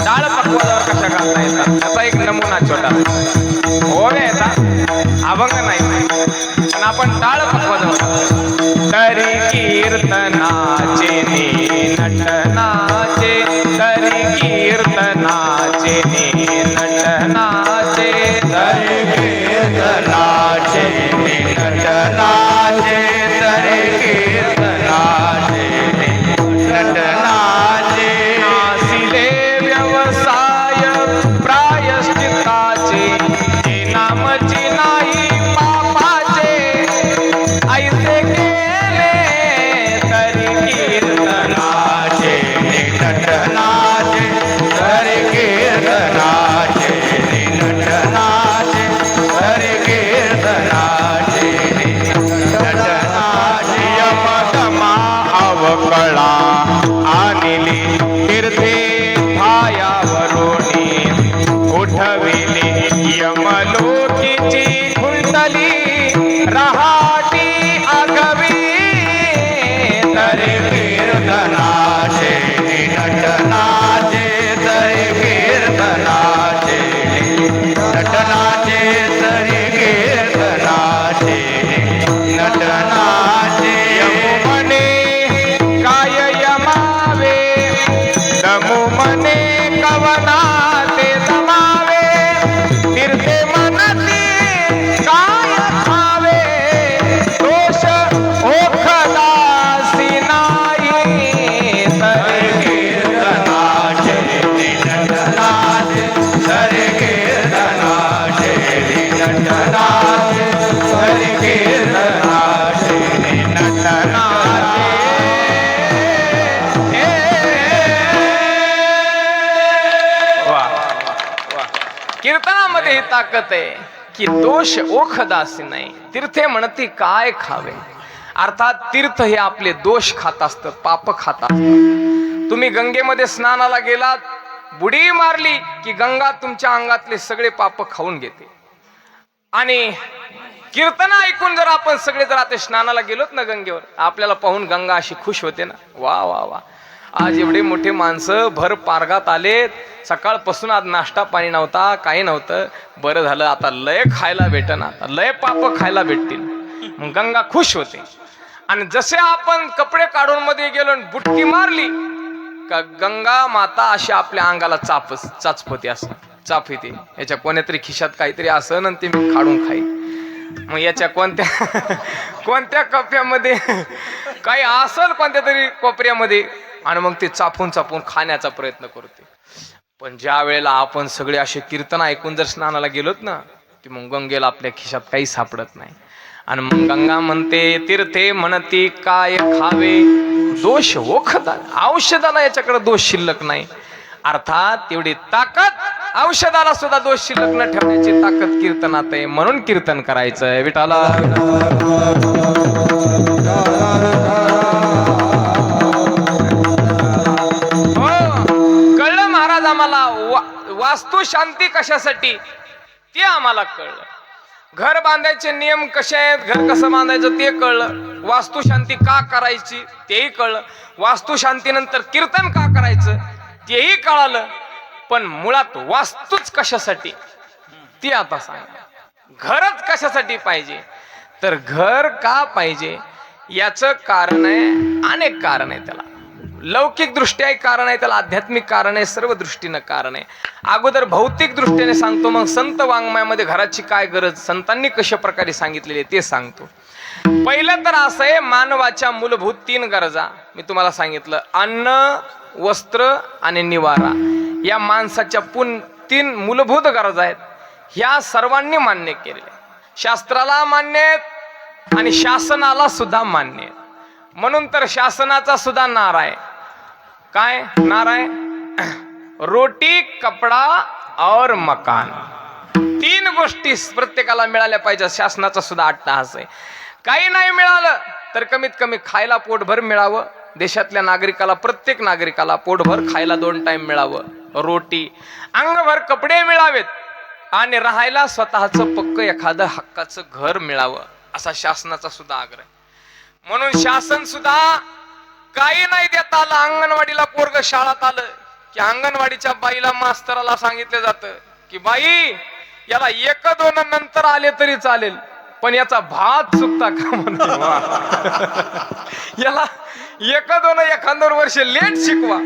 डाळ पक्वादावर कशा घालता येतात त्याचा एक नमुना छोटा. ओव्या येतात, अभंग नाही, पण आपण डाळ पक्वादावर. तरी कीर्तनाचे नटनाचे, तरी कीर्तनाचे नटनाचे, तरी कीर्तनाचे नटनाचे, तरी कीर्तनाचे नटनाचे. नासिले व्यवसाय प्रायश्चित्ताचे, जे नामची नाही पापाचे, ऐसे केले तरी कीर्तनाचे एवढी ताकद आहे की दोष ओखदासी नाही, तीर्थे म्हणती काय खावे. अर्थात तीर्थ हे आपले दोष खात असतं, पाप खात असतं. तुम्ही गंगेमध्ये स्नानाला गेलात, बुडी मारली की गंगा तुमच्या अंगातले सगळे पाप खाऊन घेते. आणि कीर्तन ऐकून जर आपण सगळे जर आता स्नानाला गेलोत ना गंगेवर, आपल्याला पाहून गंगा अशी खुश होते ना, वा वा वा, आज एवढे मोठे माणसं भर पारगात आलेत, सकाळपासून आज नाश्ता पाणी नव्हता, काही नव्हतं, बरं झालं आता लय खायला भेटन, आता लय पाप खायला भेटतील. मग गंगा खुश होते. आणि जसे आपण कपडे काढून मध्ये गेलो आणि बुटकी मारली का गंगा माता अशी आपल्या अंगाला चाचपती असं चाप येते, याच्या कोणत्यातरी खिशात काहीतरी असं आणि ते मी काढून खाई. मग याच्या कोणत्या कप्प्यामध्ये काही असल, कोणत्या तरी कोपऱ्यामध्ये, आणि मग ते चापून चापून खाण्याचा प्रयत्न करते. पण ज्या वेळेला आपण सगळे असे कीर्तन ऐकून जर स्नानाला गेलोत ना, की मग गंगेला आपल्या खिशात काही सापडत नाही. आणि मग गंगा म्हणते तीर्थे म्हणती काय खावे, दोष ओखदा, औषधाला याच्याकडे दोष शिल्लक नाही. अर्थात एवढी ताकद, औषधाला सुद्धा दोष शिल्लक न ठेवण्याची ताकद कीर्तनात आहे. म्हणून कीर्तन करायचंय विठाला. कळलं महाराज आम्हाला वास्तू शांती कशासाठी ते आम्हाला कळलं. घर बांधायचे नियम कसे आहेत, घर कसं बांधायचं ते कळलं. वास्तू शांती का करायची तेही कळलं. वास्तू शांतीनंतर कीर्तन का करायचं तेही कळालं. पण मुळात वास्तूच कशासाठी ती आता सांगा. घरच कशासाठी पाहिजे, तर घर का पाहिजे याचं कारण आहे, अनेक कारण आहे त्याला. लौकिक दृष्ट्या कारण आहे त्याला, आध्यात्मिक कारण आहे, सर्व दृष्टीनं कारण आहे. अगोदर भौतिक दृष्टीने सांगतो, मग संत वाङ्मयामध्ये घराची काय गरज, संतांनी कशा प्रकारे सांगितलेले ते सांगतो. पहिलं तर असं आहे, मानवाच्या मूलभूत 3 गरजा मी तुम्हाला सांगितलं, अन्न, वस्त्र आणि निवारा. या माणसाच्या 3 मूलभूत गरजा आहेत. ह्या सर्वांनी मान्य केलेल्या, शास्त्राला मान्य आहेत आणि शासनाला सुद्धा मान्य आहेत. म्हणून तर शासनाचा सुद्धा नारा आहे. काय नारा आहे? रोटी, कपडा और मकान. 3 गोष्टी प्रत्येकाला मिळाल्या पाहिजे. शासनाचा सुद्धा अट्टहास आहे. काही नाही मिळालं तर कमीत कमी खायला पोटभर मिळावं. देशातल्या नागरिकाला, प्रत्येक नागरिकाला पोटभर खायला 2 टाइम मिळावं. रोटी, अंगभर कपडे मिळावेत आणि राहायला स्वतःचं पक्क एखादं हक्काचं घर मिळावं, असा शासनाचा सुद्धा आग्रह. म्हणून शासन सुद्धा काही नाही देता आलं. अंगणवाडीला पोरग शाळेत आलं की अंगणवाडीच्या बाईला, मास्तराला सांगितलं जातं की बाई याला 1-2 नंतर आले तरी चालेल, पण याचा भात चुकता का म्हणून याला 1-2 एखादं वर्ष लेट शिकवा,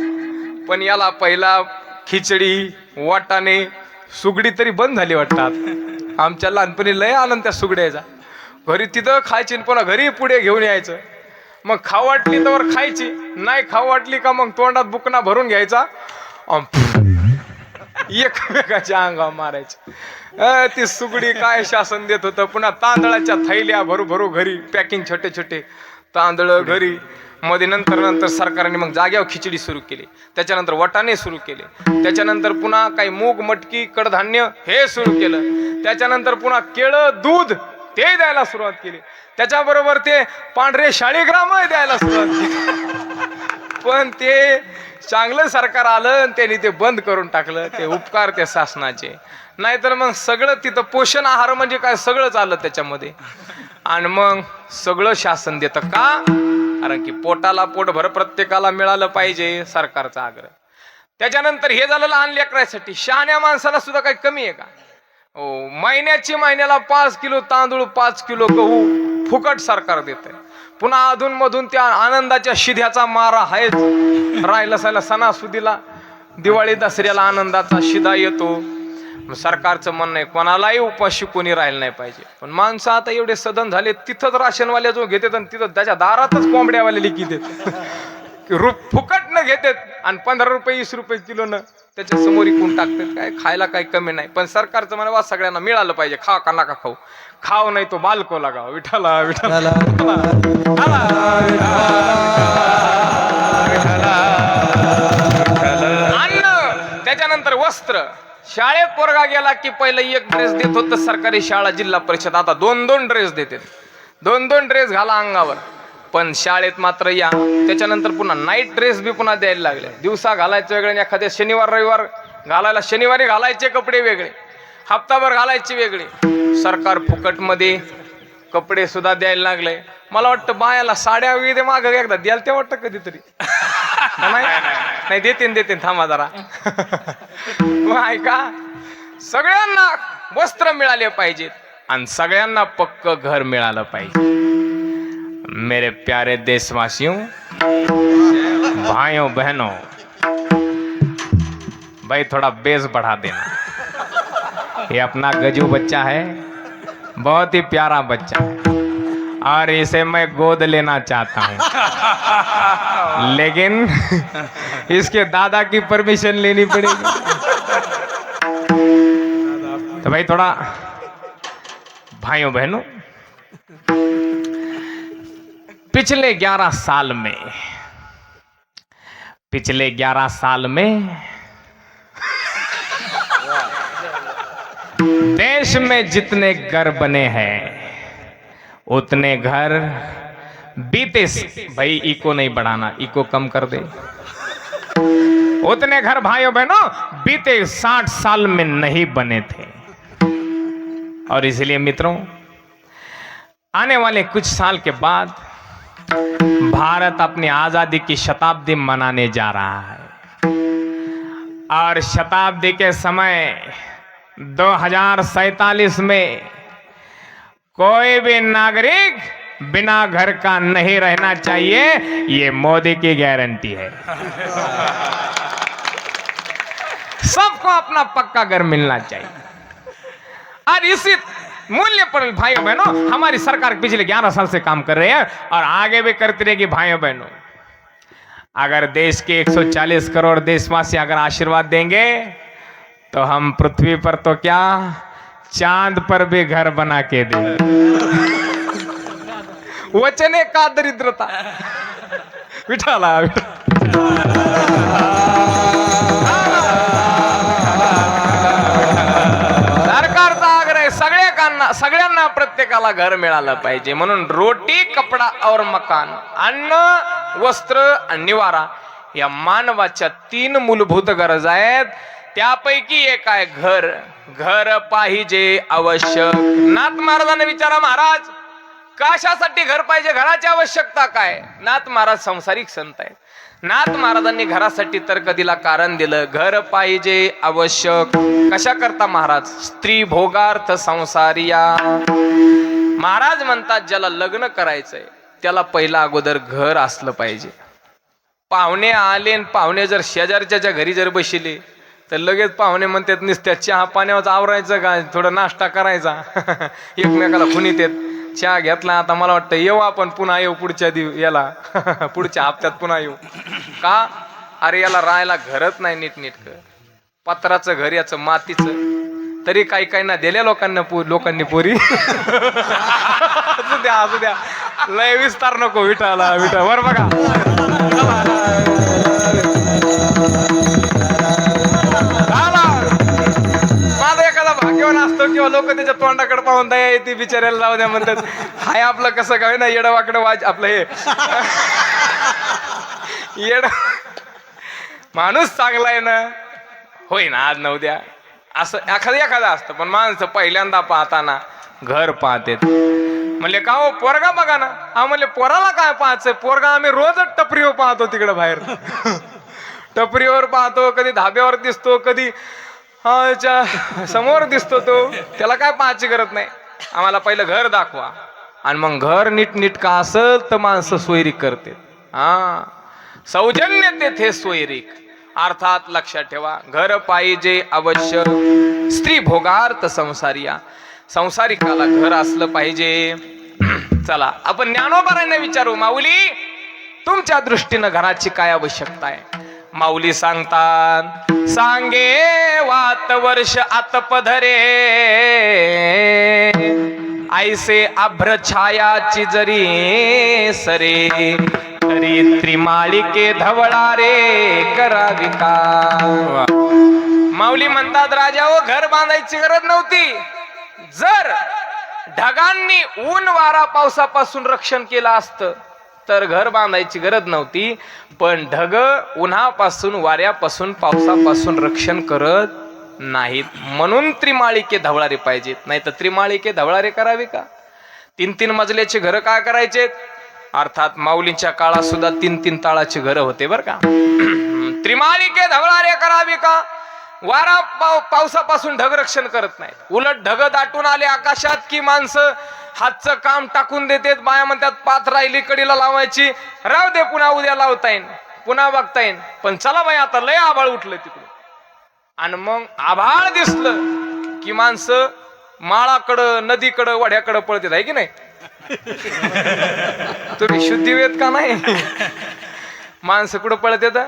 पण याला पहिला खिचडी, वाटाणे, सुगडी तरी बंद झाली वाटतात. आमच्या लहानपणी लय आनंद त्या सुगड्याचा. घरी तिथं खायची, पुन्हा घरी पुढे घेऊन यायचं. मग खाऊ वाटली तर खायची, नाही खाऊ वाटली का मग तोंडात बुकना भरून घ्यायचा, एकमेकाच्या अंगावर मारायचं. ती सुगडी काय शासन देत होतं. पुन्हा तांदळाच्या थैल्या भरू घरी, पॅकिंग छोटे छोटे तांदळ घरी. मध्ये नंतर सरकारने मग जाग्यावर खिचडी सुरू केली, त्याच्यानंतर वटाणे सुरू केले, त्याच्यानंतर पुन्हा काही मूग, मटकी, कडधान्य हे सुरू केलं, त्याच्यानंतर पुन्हा केळं, दूध ते द्यायला सुरुवात केली, त्याच्याबरोबर ते पांढरे शाळीग्राम द्यायला सुरुवात केली. पण ते चांगलं सरकार आलं आणि त्यांनी ते बंद करून टाकलं. ते उपकार त्या शासनाचे. नाहीतर मग सगळं तिथं पोषण आहार म्हणजे काय सगळंच आलं त्याच्यामध्ये. आणि मग सगळं शासन देतं का? कारण की पोटाला पोटभर प्रत्येकाला मिळालं पाहिजे, सरकारचा आग्रह. त्याच्यानंतर हे झालं लहान लेकरासाठी. शहाण्या माणसाला सुद्धा काही कमी आहे का? हो, महिन्याला 5 किलो तांदूळ, 5 किलो गहू फुकट सरकार देत आहे. पुन्हा अधून मधून त्या आनंदाच्या शिध्याचा मारा आहेच. राहिला सायला सणासुदीला, दिवाळी दसऱ्याला आनंदाचा शिधा येतो. सरकारचं म्हणणं आहे कोणालाही उपाशी कोणी राहिलं नाही पाहिजे. पण माणसं आता एवढे सदन झाले, तिथंच राशनवाल्या जो घेतात आणि तिथं त्याच्या दारातच कोंबड्यावाले लिखी देतात, फुकट न घेतात आणि 15 रुपये 20 रुपये किलो न त्याच्या समोर इकून टाकतात. काय खायला काही कमी नाही. पण सरकारचं म्हणा सगळ्यांना मिळालं पाहिजे. खा का नका खाऊ, खाऊ नाही तो बालको लागाव. विठाला विठाला अन्न, त्याच्यानंतर वस्त्र. शाळेत पोरगा गेला की पहिलं एक ड्रेस देत होतं सरकारी शाळा जिल्हा परिषद, आता 2-2 ड्रेस देते, 2-2 ड्रेस घाला अंगावर. पण शाळेत मात्र या त्याच्यानंतर पुन्हा नाईट ड्रेस बी पुन्हा द्यायला लागले. दिवसा घालायचं वेगळे, एखाद्या शनिवार रविवार घालायला, शनिवारी घालायचे कपडे वेगळे, हप्ताभर घालायचे वेगळे. सरकार फुकटमध्ये कपडे सुद्धा द्यायला लागले. मला वाटतं बायाला साड्या वगैरे माग एकदा द्याल ते वाटतं कधीतरी. नाही देते थांबा जरा. ऐका, सगळ्यांना वस्त्र मिळाले पाहिजेत आणि सगळ्यांना पक्क घर मिळालं पाहिजे. मेरे प्यारे देशवासियों, भाइयों बहनों, भाई थोड़ा बेस बढ़ा देना. ये अपना गजू बच्चा है, बहुत ही प्यारा बच्चा है और इसे मैं गोद लेना चाहता हूँ, लेकिन इसके दादा की परमिशन लेनी पड़ेगी. तो भाई थोड़ा, भाइयों बहनों, पिछले 11 साल में देश में जितने घर बने हैं उतने घर बीते, भाई इको नहीं बढ़ाना, इको कम कर दे. उतने घर भाइयों बहनों बीते 60 साल में नहीं बने थे. और इसलिए मित्रों, आने वाले कुछ साल के बाद भारत अपनी आजादी की शताब्दी मनाने जा रहा है. और शताब्दी के समय 2047 में कोई भी नागरिक बिना घर का नहीं रहना चाहिए. ये मोदी की गारंटी है. सबको अपना पक्का घर मिलना चाहिए. और इसी मूल्य पर भाइयों बहनों हमारी सरकार पिछले 11 साल से काम कर रही है और आगे भी करती रहेगी. भाइयों बहनों, अगर देश के 140 करोड़ देशवासी अगर आशीर्वाद देंगे तो हम पृथ्वी पर तो क्या, चांद पर भी घर बना के देंगे. वचने का दरिद्रता. विठाला सरकारचा आग्रह सगळ्यांना प्रत्येकाला घर मिळालं पाहिजे. म्हणून रोटी, कपडा और मकान, अन्न, वस्त्र आणि निवारा या मानवाच्या 3 मूलभूत गरजा आहेत. त्यापैकी एक आहे घर. घर पाहिजे आवश्यक. नाथ महाराजांना विचारा, महाराज कशासाठी घर पाहिजे, घराची आवश्यकता काय? नाथ महाराज संसारिक संत आहेत. नाथ महाराजांनी घरासाठी तर्क दिला, कारण दिलं. घर पाहिजे आवश्यक. कशा करता महाराज? स्त्री भोगार्थ संसारिया. महाराज म्हणतात ज्याला लग्न करायचंय त्याला पहिला अगोदर घर असलं पाहिजे. पाहुणे आले, पाहुणे जर शेजारच्या घरी जर बसले तर लगेच पाहुणे म्हणतात नुसत्या चहा पाण्यावर आवरायचं का, थोडा नाश्ता करायचा. एकमेकाला खुनीत येत. चहा घेतला, आता मला वाटतं येऊ आपण, पुन्हा येऊ पुढच्या याला पुढच्या हप्त्यात पुन्हा येऊ. का? अरे याला राहायला घरच नाही नीटनीटक. पत्राचं घर, याचं मातीचं. तरी काही काही ना दिल्या लोकांनी पोरी. असू द्या लय विस्तार नको. विठाला वर बघा. माझा एखादा भाग्यवान असतो किंवा लोक त्याच्या तोंडाकडे पाहून दया येते, बिचाऱ्याला जाऊ द्या म्हणतात. हाय आपलं कसं काय ना येडं वाकडं आपलं हे येड माणूस चांगला आहे ना, होय ना आज न उद्या असं एखादा असतं. पण माणसं पहिल्यांदा पाहताना घर पाहते. म्हणले का हो पोरगा बघा ना. हा म्हणले पोराला काय पाहायचंय? पोरगा आम्ही रोजच टपरीवर पाहतो, तिकडे बाहेर टपरीवर पाहतो, कधी धाब्यावर दिसतो, कधी समोर दिसतो. तो त्याला काय पाहायची गरज नाही. आम्हाला पहिलं घर दाखवा आणि मग घर नीटनीटका असेल तर माणसं सोयरीक करते. सौजन्य तेथे सोयरीक. अर्थात लक्षात ठेवा, घर पाहिजे आवश्यक. स्त्री भोगार्थ संसारिया. संसारिकाला घर असलं पाहिजे. चला आपण ज्ञानोबारांना विचारू, माऊली तुमच्या दृष्टीनं घराची काय आवश्यकता आहे? माऊली सांगतात, सांगे वात वर्ष आतपधरे ऐसे अभ्र छायाची जरी सरे तरी त्रिमाळिके धवळारे करावी का. माऊली म्हणतात राजा हो, घर बांधायची गरज नव्हती. जर ढगांनी ऊन वारा पावसापासून रक्षण केलं असतं तर घर बांधायची गरज नव्हती. पण ढग उन्हापासून वाऱ्यापासून पावसापासून रक्षण करत नाहीत, म्हणून त्रिमाळिके धवळारे पाहिजेत. नाही तर त्रिमाळिके धवळारे करावे का? 3-3 मजल्याचे घर काय करायचे? अर्थात माऊलींच्या काळात सुद्धा 3-3 ताळाचे घर होते बर का. त्रिमाळिके धवळारे करावी का? वारा पावसापासून ढग रक्षण करत नाहीत. उलट ढग दाटून आले आकाशात की माणसं हातचं काम टाकून देतात. बाया म्हणतात पात राहिली कडीला लावायची, राहू दे पुन्हा उद्या लावता येईन, पुन्हा बघता येईन. पण चला बाई आता लय आभाळ उठलं तिकडे. आणि मग आभाळ दिसलं की माणसं माळाकडं नदीकडं वड्याकडं पळतात, आहे की नाही? तुम्ही शुद्धीवेद का नाही? माणसं कुठं पळतात?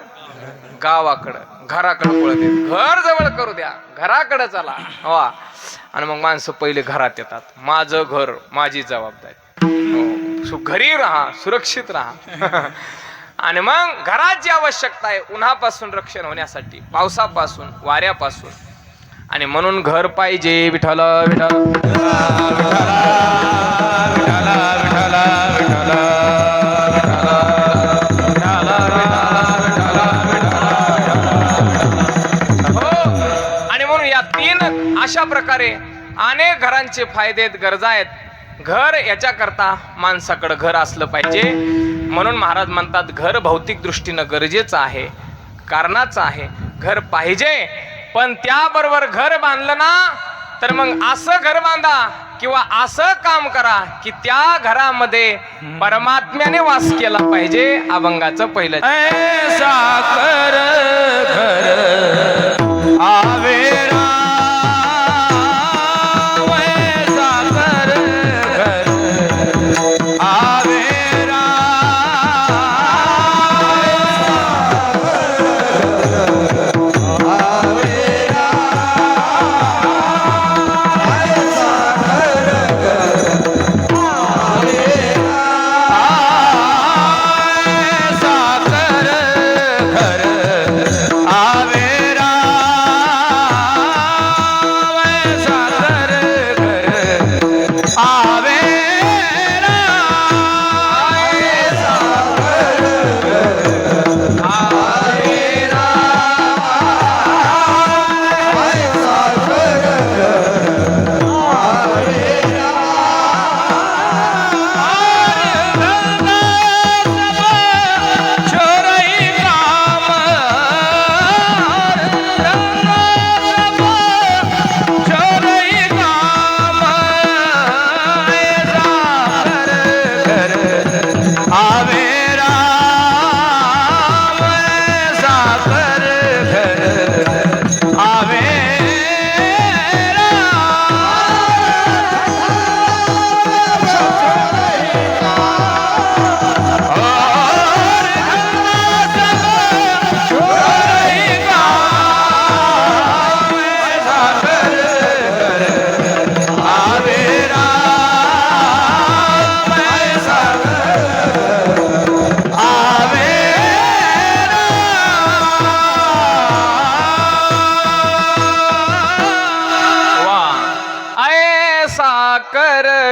गावाकडं, घराकडं पळतात. घर जवळ करू द्या, घराकडे चला वा. आणि मग माणसं पहिले घरात येतात. माझं घर, माझी जबाबदारी, घरी राहा, सुरक्षित राहा. आणि मग घरात जी आवश्यकता आहे उन्हापासून रक्षण होण्यासाठी, पावसापासून, वाऱ्यापासून, आणि म्हणून घर पाहिजे. विठ्ठल विठ्ठल अशा प्रकारे अनेक घरांचे फायदे आहेत, गरजा आहेत. घर याच्या करता माणसाकडे घर असलं पाहिजे. म्हणून महाराज म्हणतात घर भौतिक दृष्टीनं गरजेचं आहे, कारणाचं आहे. घर पाहिजे, पण त्याबरोबर घर बांधलं ना तर मग असं घर बांधा किंवा असं काम करा की त्या घरामध्ये परमात्म्याने वास केला पाहिजे. अभंगाचं पहिलं साकर घर आवेरा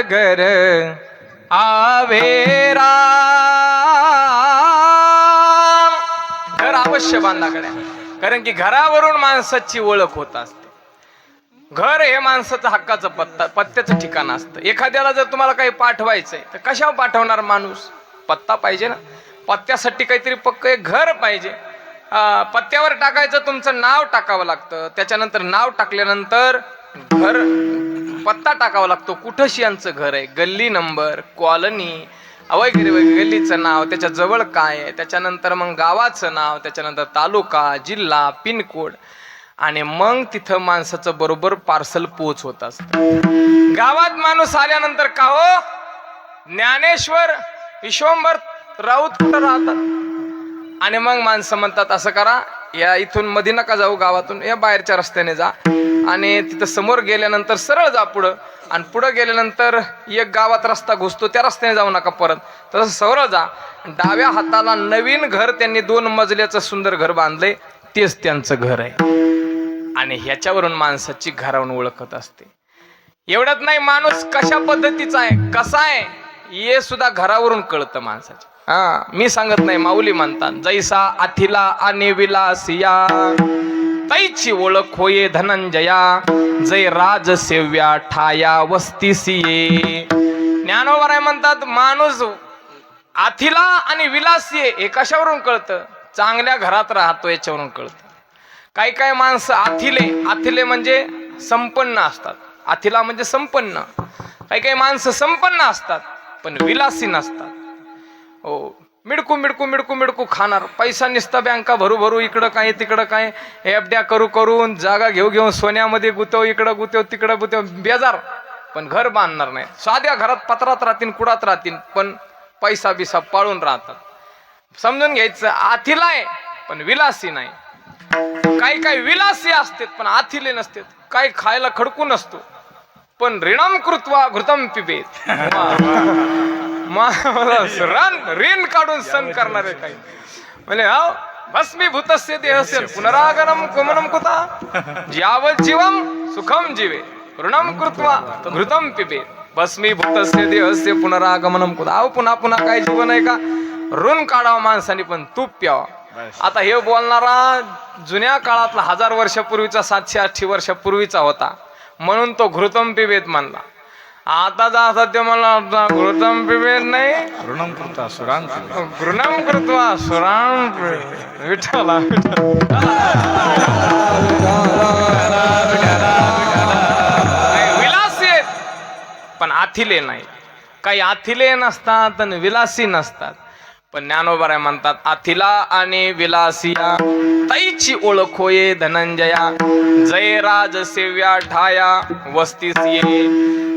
घर आवेरा. घर अवश्य बांधा गड्या, कारण की घरावरून माणसाची ओळख होत असते. घर हे माणसाचं हक्काचं पत्त्याचं ठिकाण असतं. एखाद्याला जर तुम्हाला काही पाठवायचंय तर कशावर पाठवणार माणूस? पत्ता पाहिजे ना. पत्त्यासाठी काहीतरी पक्क एक घर पाहिजे. पत्त्यावर टाकायचं तुमचं नाव टाकावं लागतं, त्याच्यानंतर नाव टाकल्यानंतर घर पत्ता टाकावा लागतो. कुठं यांचं घर आहे, गल्ली नंबर, कॉलनी वगैरे वगैरे, गल्लीचं नाव, त्याच्या जवळ काय आहे, त्याच्यानंतर मग गावाचं नाव, त्याच्यानंतर तालुका, जिल्हा, पिनकोड, आणि मग तिथं माणसाचं बरोबर पार्सल पोच होत असतं. गावात माणूस आल्यानंतर का हो ज्ञानेश्वर विश्वंभर राऊत कुठं राहतात? आणि मग माणसं म्हणतात असं करा, या इथून मध्ये नका जाऊ, गावातून या बाहेरच्या रस्त्याने जा, आणि तिथं समोर गेल्यानंतर सरळ जा पुढं, आणि पुढं गेल्यानंतर एक गावात रस्ता घुसतो, त्या रस्त्याने जाऊ नका परत, तसं सरळ जा. डाव्या हाताला नवीन घर त्यांनी 2 मजल्याचं सुंदर घर बांधलंय, तेच त्यांचं घर आहे. आणि ह्याच्यावरून माणसाची घरावरून ओळखत असते. एवढंच नाही, माणूस कशा पद्धतीचा आहे, कसा आहे, हे सुद्धा घरावरून कळतं माणसाच्या. मी सांगत नाही, माऊली म्हणतात, जैसा आथिला आणि विलासिया तैची ओळख होये धनंजया, जय राज सेव्या ठाया वस्तीसिये. ज्ञानोबराय म्हणतात, माणूस आथिला आणि विलासी हे कशावरून कळतं, चांगल्या घरात राहतो याच्यावरून कळतं. काही काही माणसं आथिले म्हणजे संपन्न असतात. आथिला म्हणजे संपन्न. काही काही माणसं संपन्न असतात पण विलासी नसतात. हो, मिडकू मिडकू मिडकू मिडकू खाणार, पैसा निसता बँका भरू भरू, इकडं काय तिकडं काय, एफड्या करून जागा घेऊ सोन्यामध्ये गुतव, इकडं गुतव तिकडं गुतव, बेजार, पण घर बांधणार नाही. साध्या घरात पत्रात राहतील, कुडात राहतील, पण पैसा बिसा पाळून राहतात. समजून घ्यायचं, आथिला आहे पण विलासी नाही. काही काही विलासी असतात पण आथिले नसतात. काही खायला खडकू नसतो पण ऋणम कृत्वा घृतम पिबेत. ऋण काढून सण करणारे काही म्हणजे भस्मीभूतस्य देहस्य पुनरागमनम कुमनम कुता यावत् जीवम सुखम जीवे ऋणम कृत्वा घृतम पिबेत. भस्मीभूतस्य देहस्य पुनरागमनम कुता. पुन्हा पुन्हा काय जीवन आहे का, ऋण काढावं माणसाने पण तूप प्यावा. आता हे बोलणारा जुन्या काळातला 1000 वर्षापूर्वीचा 700-800 वर्षापूर्वीचा होता म्हणून तो घृतम पिबेत म्हणला. आता सध्या मला घृतम पिबेत नाही, ऋणम कृत्वा सुराम घृणम कृत्वा सुराम विठ्ठला. विलासी आहेत पण आथिले नाही. काही आथिले नसतात आणि विलासी नसतात. पण ज्ञानोबराय म्हणतात, आथिला आणि विलासिया तैची ओळख होये धनंजया, जय राज सेव्या ठाया वस्तीसिये.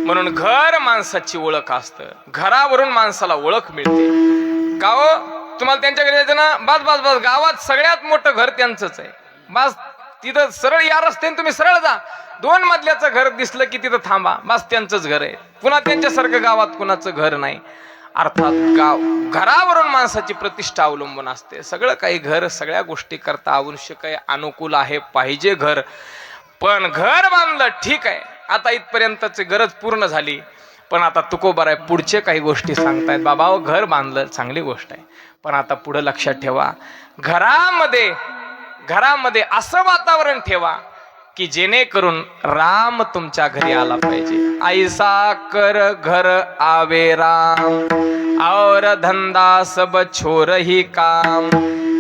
म्हणून घर माणसाची ओळख असतं. घरावरून माणसाला ओळख मिळते. का हो, तुम्हाला त्यांच्या घरी जायचं ना, बस बस बस, गावात सगळ्यात मोठं घर त्यांचंच आहे. बस तिथं सरळ या रस्त्याने तुम्ही सरळ जा, 2 मजल्याचं घर दिसलं की तिथं थांबा, बस त्यांचंच घर आहे. पुन्हा त्यांच्यासारखं गावात कुणाचं घर नाही. अर्थात घरावरून माणसाची प्रतिष्ठा अवलंबून असते. सगळं काही घर सगळ्या गोष्टी करता आवश्यक आहे, अनुकूल आहे, पाहिजे घर. पण घर बांधलं ठीक आहे, आता इथपर्यंतची गरज पूर्ण झाली. पण आता तुकोबाराय पुढचे काही गोष्टी सांगतायत. बाबा घर बांधलं चांगली गोष्ट आहे, पण आता पुढे लक्षात ठेवा, घरामध्ये असं वातावरण ठेवा की जेणेकरून राम तुमच्या घरी आला पाहिजे. ऐसा कर घर आवे राम, और धंदा सब छोर ही काम.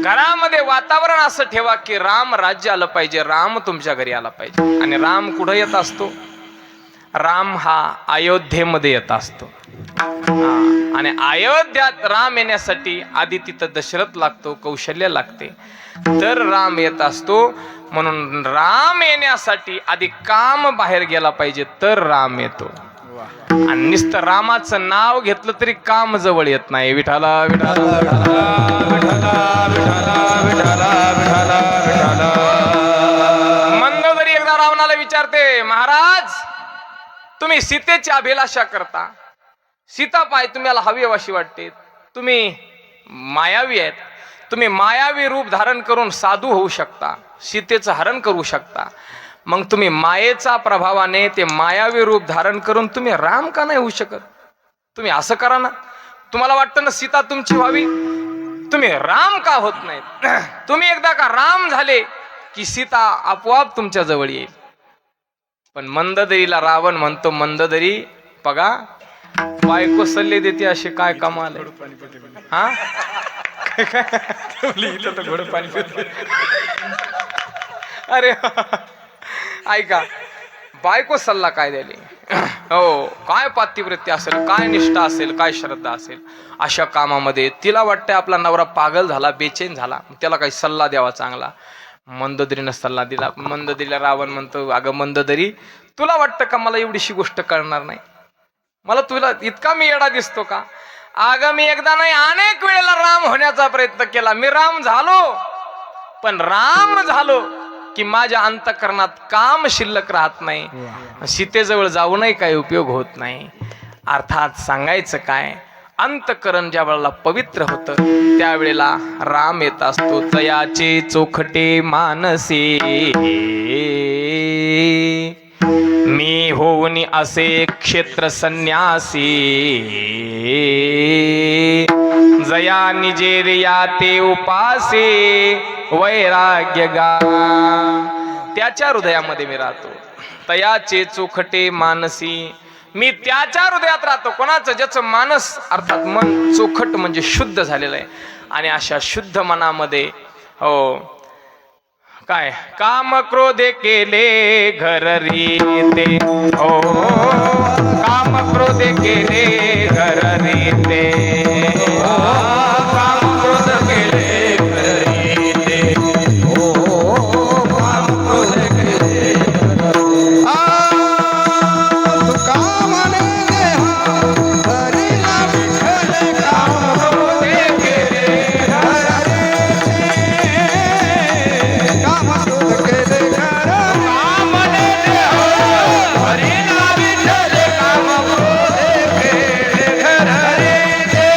घरामध्ये वातावरण असं ठेवा की राम राज्य आलं पाहिजे, राम तुमच्या घरी आला पाहिजे. आणि राम कुठं येत असतो, राम हा अयोध्येमध्ये येत असतो. आणि अयोध्यात राम येण्यासाठी आधी तिथं दशरथ लागतो, कौशल्य लागते, तर राम येत असतो. म्हणून राम येण्यासाठी आधी काम बाहेर गेला पाहिजे तर राम येतो. आणि नुसतं रामाचं नाव घेतलं तरी काम जवळ येत नाही. विठाला विठाला मंदोदरी एकदा रावणाला विचारते, महाराज तुम्ही सीतेची अभिलाषा करता, सीता पाय तुम्हाला हवी अशी वाटते, तुम्ही मायावी आहेत, तुम्ही मायावी रूप धारण करून साधू होऊ शकता, सीतेचं हरण करू शकता. मग तुम्ही मायेचा प्रभावाने ते मायावी रूप धारण करून तुम्ही राम का नाही होऊ शकत? तुम्ही असं करा ना. तुम्हाला वाटतं ना सीता तुमची व्हावी, तुम्ही राम का होत नाहीत? तुम्ही एकदा का राम झाले की सीता आपोआप तुमच्या जवळ येईल. पण मंददरीला रावण म्हणतो, मंददरी बघा बायको सल्ले देते असे काय कमाल आहे. हा इथं तर घोडं पाणी पिते. अरे ऐका, बायको सल्ला काय द्याली, हो काय पातिवृत्ती असेल, काय निष्ठा असेल, काय श्रद्धा असेल, अशा कामामध्ये तिला वाटतंय आपला नवरा पागल झाला, बेचैन झाला, त्याला काही सल्ला द्यावा चांगला. मंदोदरीनं सल्ला दिला. मंदोदरीला रावण म्हणतो, अगं मंदोदरी तुला वाटतं का मला एवढीशी गोष्ट कळणार नाही? मला तुला इतका मी येडा दिसतो का? अगं मी एकदा नाही अनेक वेळेला राम होण्याचा प्रयत्न केला. मी राम झालो, पण राम झालो की माझ्या अंतःकरणात काम शिल्लक राहत नाही. सीतेजवळ जाऊनही काही उपयोग होत नाही. अर्थात सांगायचं काय, अंतःकरण ज्या वेळेला पवित्र होतं त्यावेळेला राम येत असतो. तयाचे चोखटे मानसे मी होऊन असे क्षेत्र संन्यासी जया निजेरिया ते उपासे वैराग्य गा. त्याच्या हृदयामध्ये मी राहतो. तयाचे चोखटे मानसी. मी त्याच्या हृदयात राहतो. कोणाचं? ज्याचं मानस अर्थात मन चोखट म्हणजे शुद्ध झालेलं आहे. आणि अशा शुद्ध मनामध्ये हो काय काम क्रोधे केले घर रीते. हो काम क्रोधे केले घर रीते. काम क्रोध केले घर रीते. हो काम क्रोध केले. तुका म्हणे देहा हरीला विठ्ठल काम क्रोधे केले घर रीते. काम क्रोध केले घर काम म्हणे देहा हरीला विठ्ठल काम क्रोधे केले घर रीते.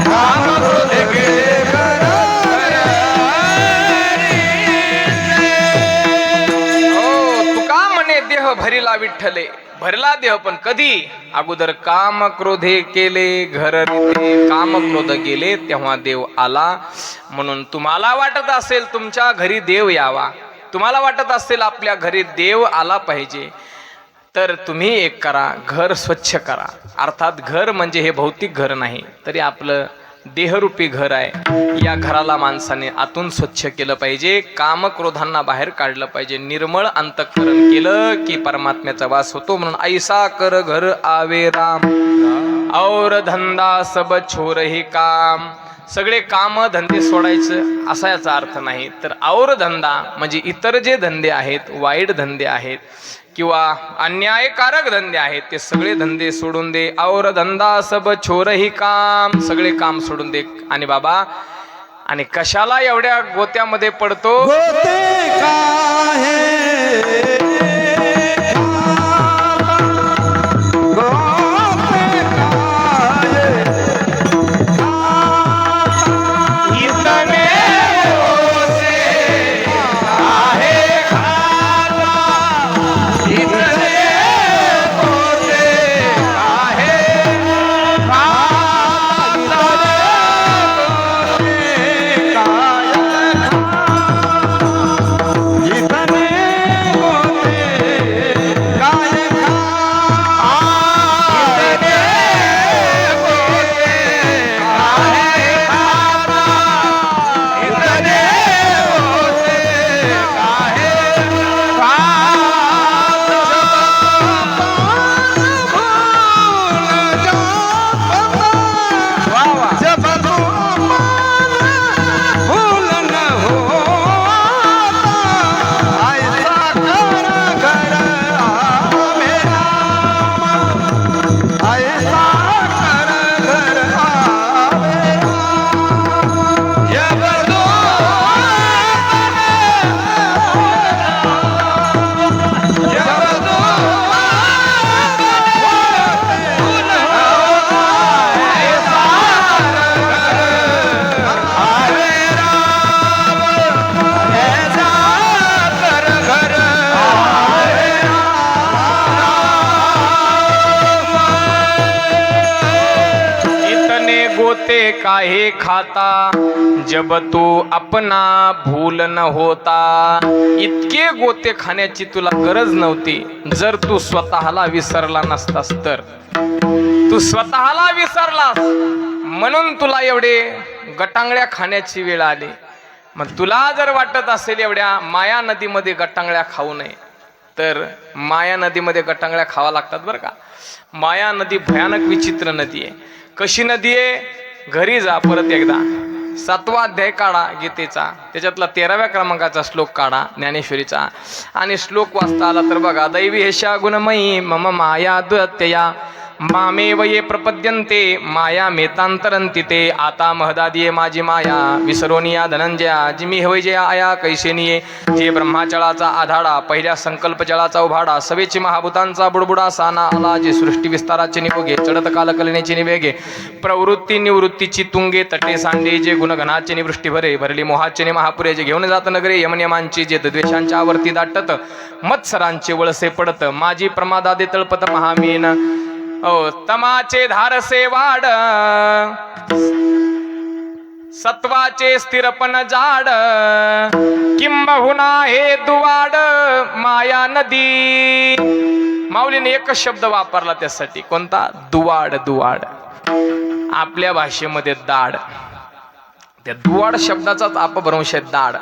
काम क्रोध केले घर हो तुका म्हणे देह भरिला विठ्ठले. भरला देह पण कधी? अगोदर काम क्रोधे केले घर रीते. काम क्रोध गेले तेव्हा देव आला. म्हणून तुम्हाला वाटत असेल तुमच्या घरी देव यावा, तुम्हाला वाटत असेल आपल्या घरी देव आला पाहिजे, तर तुम्ही एक करा, घर स्वच्छ करा. अर्थात घर म्हणजे हे भौतिक घर नाही, तरी आपलं देहरूपी घर आहे. या घराला माणसाने आतून स्वच्छ केलं पाहिजे. काम क्रोधांना बाहेर काढलं पाहिजे. निर्मळ अंतःकरण केलं की परमात्म्याचा वास होतो. म्हणून ऐसा कर घर आवे राम और धंदा सब छोर ही काम. सगळे काम धंदे सोडायचं असा याचा अर्थ नाही, तर और धंदा म्हणजे इतर जे धंदे आहेत, वाईट धंदे आहेत किंवा अन्यायकारक धंदे आहेत, ते सगळे धंदे सोडून दे. और धंदा सब छोर ही काम. सगळे काम सोडून दे. आणि बाबा, आणि कशाला एवढ्या गोत्यामध्ये पडतो? गोते काहे गोते काहे इतने होते आहे खाला. इतने होते आहे खाला. इतने होते काय खा. इतने होते काय खाला. इतने होते काय जब भूल न होता ऐसा कर घर आवे राम. ऐसा कर घर आवे राम. जब इतने गोते काहे खाता जब तू अपना भूल न होता. इतके गोते खाण्याची तुला गरज नव्हती जर तू स्वतःला विसरला नसतास. तर तू स्वतःला विसरलास म्हणून तुला एवढे गटांगळ्या खाण्याची वेळ आली. मग तुला जर वाटत असेल एवढ्या माया नदीमध्ये गटांगळ्या खाऊ नये, तर माया नदीमध्ये गटांगळ्या खावा लागतात बरं का. माया नदी भयानक विचित्र नदी आहे. कशी नदी आहे? घरी जा परत एकदा, 7वा अध्याय काढा गीतेचा, त्याच्यातला 13व्या क्रमांकाचा श्लोक काढा ज्ञानेश्वरीचा, आणि श्लोक वाचता आला तर बघा, दैवी हेशा गुणमयी मम माया दुत्यया मामेव ये प्रपद्यन्ते माया मेतांतरंती ते आता महदादिये माझी माया विसरोनिया धनंजया जिमी होय जे आया कैसेनिये जे ब्रह्माचळाचा आधाडा पहिल्या संकल्प जळाचा उभाडा सवेची महाभूतांचा बुडबुडा साना आला जे सृष्टी विस्ताराचे निवगे चढत कालकलनेचे निवेगे प्रवृत्ती निवृत्तीची तुंगे तटे सांडे जे गुणगणाचे निवृष्टी भरे भरली मोहाचे महापुरे जे घेऊन जात नगरे यमनियमांची जे द्वेषांच्या आवर्ती दाटत मत्सरांचे वळसे पडत माझी प्रमादादे तळपत महामीन ओ तमाचे धारसे वाड सत्वाचे स्थिरपण जाड किंबहुना हे दुवाड माया नदी माऊलीने एकच शब्द वापरला त्यासाठी कोणता दुवाड दुवाड आपल्या भाषेमध्ये दाड त्या दुवाड शब्दाचाच अपभ्रंश आहे दाड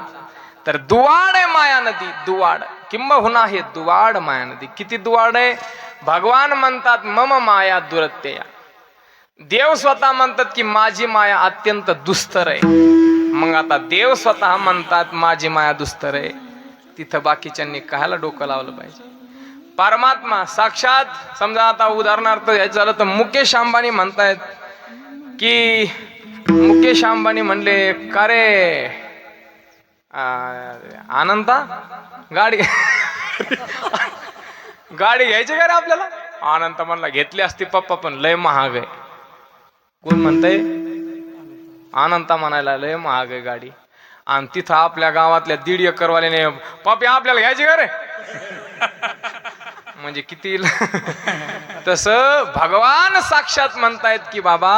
तर दुवाड आहे माया नदी दुवाड किंबहुना हे दुवाड माया नदी किती दुवाड आहे भगवान म्हणतात मम माया दुरत्यया देव स्वतः म्हणतात की माझी माया अत्यंत दुस्तर आहे मग आता देव स्वतः म्हणतात माझी माया दुस्तर आहे तिथं बाकीच्यांनी कायला डोकं लावलं पाहिजे परमात्मा साक्षात समजा आता उदाहरणार्थ यायचं झालं तर मुकेश अंबानी म्हणतायत की मुकेश अंबानी म्हणले का रे आनंदा गाडी गाडी घ्यायची का रे आपल्याला आनंद म्हणला घेतली असती पप्पा पण लय महाग आहे कोण म्हणतंय आनंद म्हणायला लय महाग आहे गाडी आणि तिथं आपल्या गावातल्या 1.5 एकरवाल्याने पप्पा आपल्याला घ्यायची का रे म्हणजे किती तसं भगवान साक्षात म्हणतायत की बाबा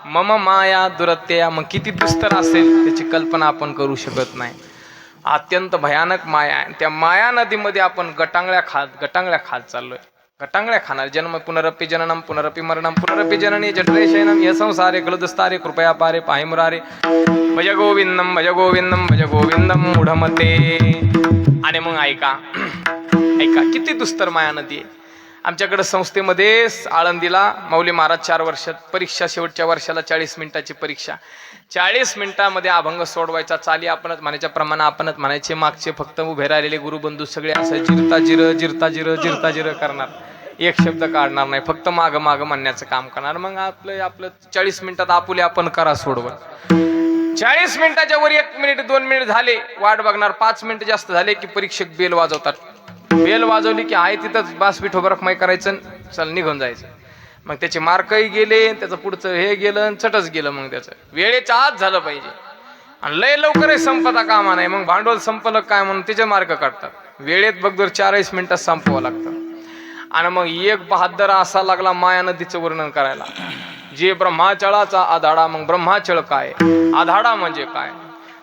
मम माया दुरत्यया मग किती दुस्तर असेल त्याची कल्पना आपण करू शकत नाही अत्यंत भयानक माया आहे त्या माया नदीमध्ये आपण गटांगळ्या खात चाललोय गटांगळ्या खाणार जन्म पुनरपि जननम पुनरपि मरणम पुनरपि जननी जठरे शयनम य संसारे कलदस्तारे कृपया पारे पाहि मुरारे भज गोविंदम भज गोविंदम भज गोविंदम मूढमते आणि मग ऐका किती दुस्तर माया नदी आहे आमच्याकडे संस्थेमध्ये आळंदीला माऊली महाराज 4 वर्षात परीक्षा शेवटच्या वर्षाला 40 मिनिटाची परीक्षा 40 मिनिटामध्ये अभंग सोडवायचा चाली आपणच म्हणायच्या प्रमाणे आपणच म्हणायचे मागचे फक्त उभे राहिलेले गुरुबंधू सगळे असं जिरता जिरं करणार एक शब्द काढणार नाही फक्त माग म्हणण्याचं काम करणार मग आपलं 40 मिनिटात आपुले आपण करा सोडवत 40 मिनिटाच्या वर 1 मिनिट 2 मिनिट झाले वाट बघणार 5 मिनिट जास्त झाले की परीक्षक बेल वाजवतात बेल वाजवली की आहे तिथंच बास विठोबरखमाई करायचं चल निघून जायचं मग त्याचे मार्कही गेले त्याचं पुढचं हे गेलं चटच गेलं मग त्याचं वेळेच्या आत झालं पाहिजे आणि लय लवकरही संपता कामा नाही मग भांडवल संपलं काय म्हणून त्याचे मार्क काढतात वेळेत बघ 40 मिनिटात संपवावं लागतं आणि मग एक बहादर असा लागला माया नदीचं वर्णन करायला जे ब्रह्माचळाचा आधाडा मग ब्रह्माचळ काय आधाडा म्हणजे काय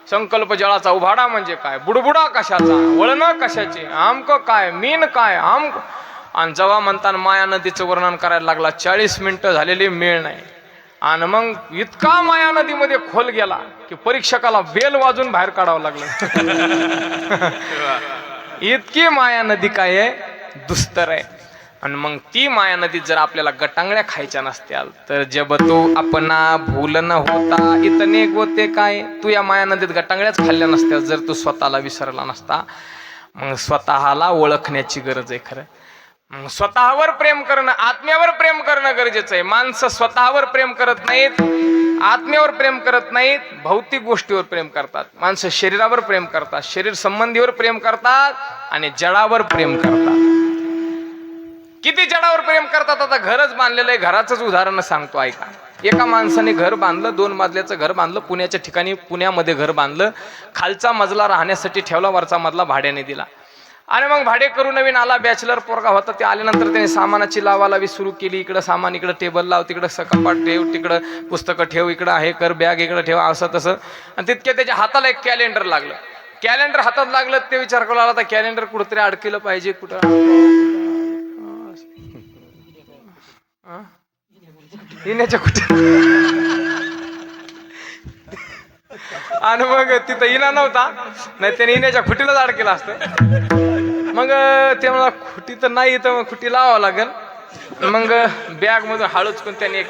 संकल्प जळाचा उभाडा म्हणजे काय बुडबुडा कशाचा वळणं कशाचे आमक काय मीन काय आणि जेव्हा म्हणताना माया नदीचं वर्णन करायला लागला 40 मिनिटं झालेली मेळ नाही आणि मग इतका माया नदीमध्ये खोल गेला की परीक्षकाला बेल वाजून बाहेर काढावं लागलं इतकी माया नदी काय आहे दुस्तर आहे आणि मग ती माया नदीत जर आपल्याला गटांगळ्या खायच्या नसत्याल तर जब तो अपना भूल न होता इतने गोते काय तू या माया नदीत गटांगळ्याच खाल्ल्या नसत्या जर तू स्वतःला विसरला नसता मग स्वतःला ओळखण्याची गरज आहे खरं मग स्वतःवर प्रेम करणं आत्म्यावर प्रेम करणं गरजेचं आहे माणसं स्वतःवर प्रेम करत नाहीत आत्म्यावर प्रेम करत नाहीत भौतिक गोष्टीवर प्रेम करतात माणसं शरीरावर प्रेम करतात शरीर संबंधीवर प्रेम करतात आणि जडावर प्रेम करतात किती जडावर प्रेम करतात आता घरच बांधलेलं आहे घराचंच उदाहरण सांगतो ऐका एका माणसाने घर बांधलं 2 मजल्याचं घर बांधलं पुण्याच्या ठिकाणी पुण्यामध्ये घर बांधलं खालचा मजला राहण्यासाठी ठेवला वरचा मजला भाड्याने दिला आणि मग भाडे करू नवीन आला बॅचलर पोरगा होता ते आल्यानंतर त्याने सामानाची लावालावी सुरू केली इकडं सामान इकडं टेबल लाव तिकडं कपाट ठेव तिकडं पुस्तकं ठेव इकडं हे कर बॅग इकडं ठेव असं तसं आणि तितक्या त्याच्या हाताला एक कॅलेंडर लागलं कॅलेंडर हातात लागलं ते विचार करू लागला कॅलेंडर कुठंतरी अडकलं पाहिजे कुठं इण्याच्या कुठे आणि मग तिथं इना नव्हता नाही त्याने इण्याच्या खुटीलाच अडकेला असतं मग ते मला खुटी तर नाही तर मग खुटी लावावं लागेल मग बॅग मधून हळूच करून त्याने एक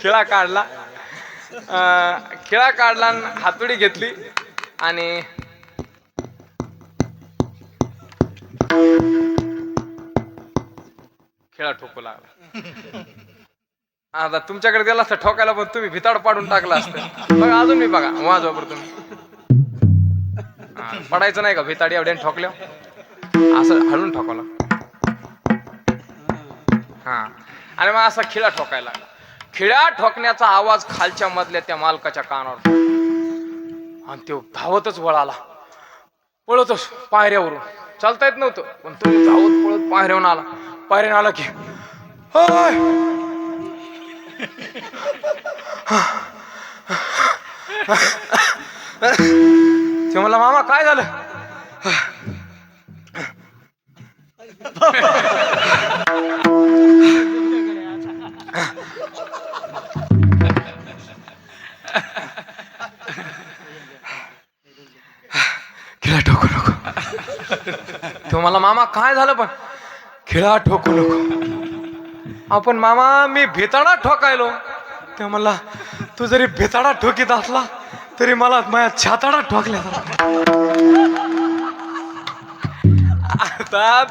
खिळा काढला आणि हातोडी घेतली आणि खिळा ठोकू लागला. आता तुमच्याकडे दिला असता ठोकायला, पण तुम्ही भिताड पाडून टाकला असतं. बघा अजून मी बघा वाजवा बरं तुम्ही. पडायचं नाही का भिताड एवढ्याने ठोकल्या, असं हळून ठोकवलं. हा आणि मग असा खिळा ठोकायला लागला. खिळा ठोकण्याचा आवाज खालच्या मधल्या त्या मालकाच्या कानावर, आणि तो धावतच वळाला, पळतच पायऱ्यावरून. चालता येत नव्हतं, पण तो धावत पळत पायऱ्यावरून आला. पायऱ्यावर आला की ते म्हणला, मामा काय झालं? खिळा ठोकू नको. तो मला, मामा काय झालं? पण खिळा ठोकू नको. आपण मामा मी भिताडा ठोकायलो. ते मला, तू जरी भिताडा ठोकीत असला तरी मला माझ्या छाताडा ठोकल्या. आता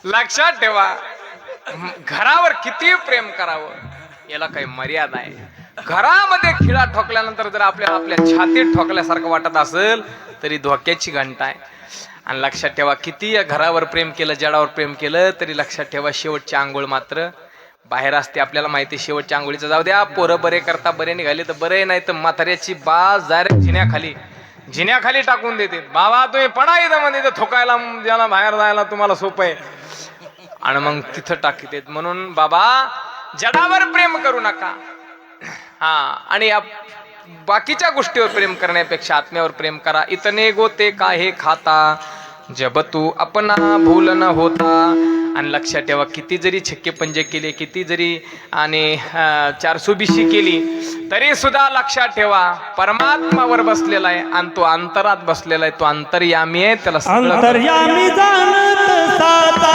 लक्षात ठेवा, घरावर किती प्रेम करावं याला काही मर्यादा आहे. घरामध्ये खिळा ठोकल्यानंतर जर आपल्याला आपल्या छातीत ठोकल्यासारखं वाटत असेल तरी धोक्याची घंटा आहे. आणि लक्षात ठेवा, किती या घरावर प्रेम केलं, जडावर प्रेम केलं तरी लक्षात ठेवा, शेवटची आंघोळ मात्र बाहेर असते. आपल्याला माहिती, शेवटच्या आंघोळीचं जाऊ द्या, पोरं बरे करता बरे निघाले तर बरे, नाही तर म्हाताऱ्याची बाज डायरेक्ट जिन्याखाली टाकून देते. बाबा तुम्ही पडा इथं, म्हणजे थोकायला ज्याला बाहेर जायला तुम्हाला सोपं आहे, आणि मग तिथं टाकीत. म्हणून बाबा जडावर प्रेम करू नका. हा, आणि बाकीच्या गोष्टीवर प्रेम करण्यापेक्षा आत्म्यावर प्रेम करा. इतने गोते काहे खाता जब तू अपना भूल न होता. आणि लक्षात ठेवा, किती जरी छक्के पंजे केले, किती जरी आणि 420 केली तरी सुद्धा लक्षात ठेवा, परमात्मावर बसलेला आहे आणि तो अंतरात बसलेला आहे. तो अंतर्यामी आहे, त्याला अंतर्यामी जाणत साता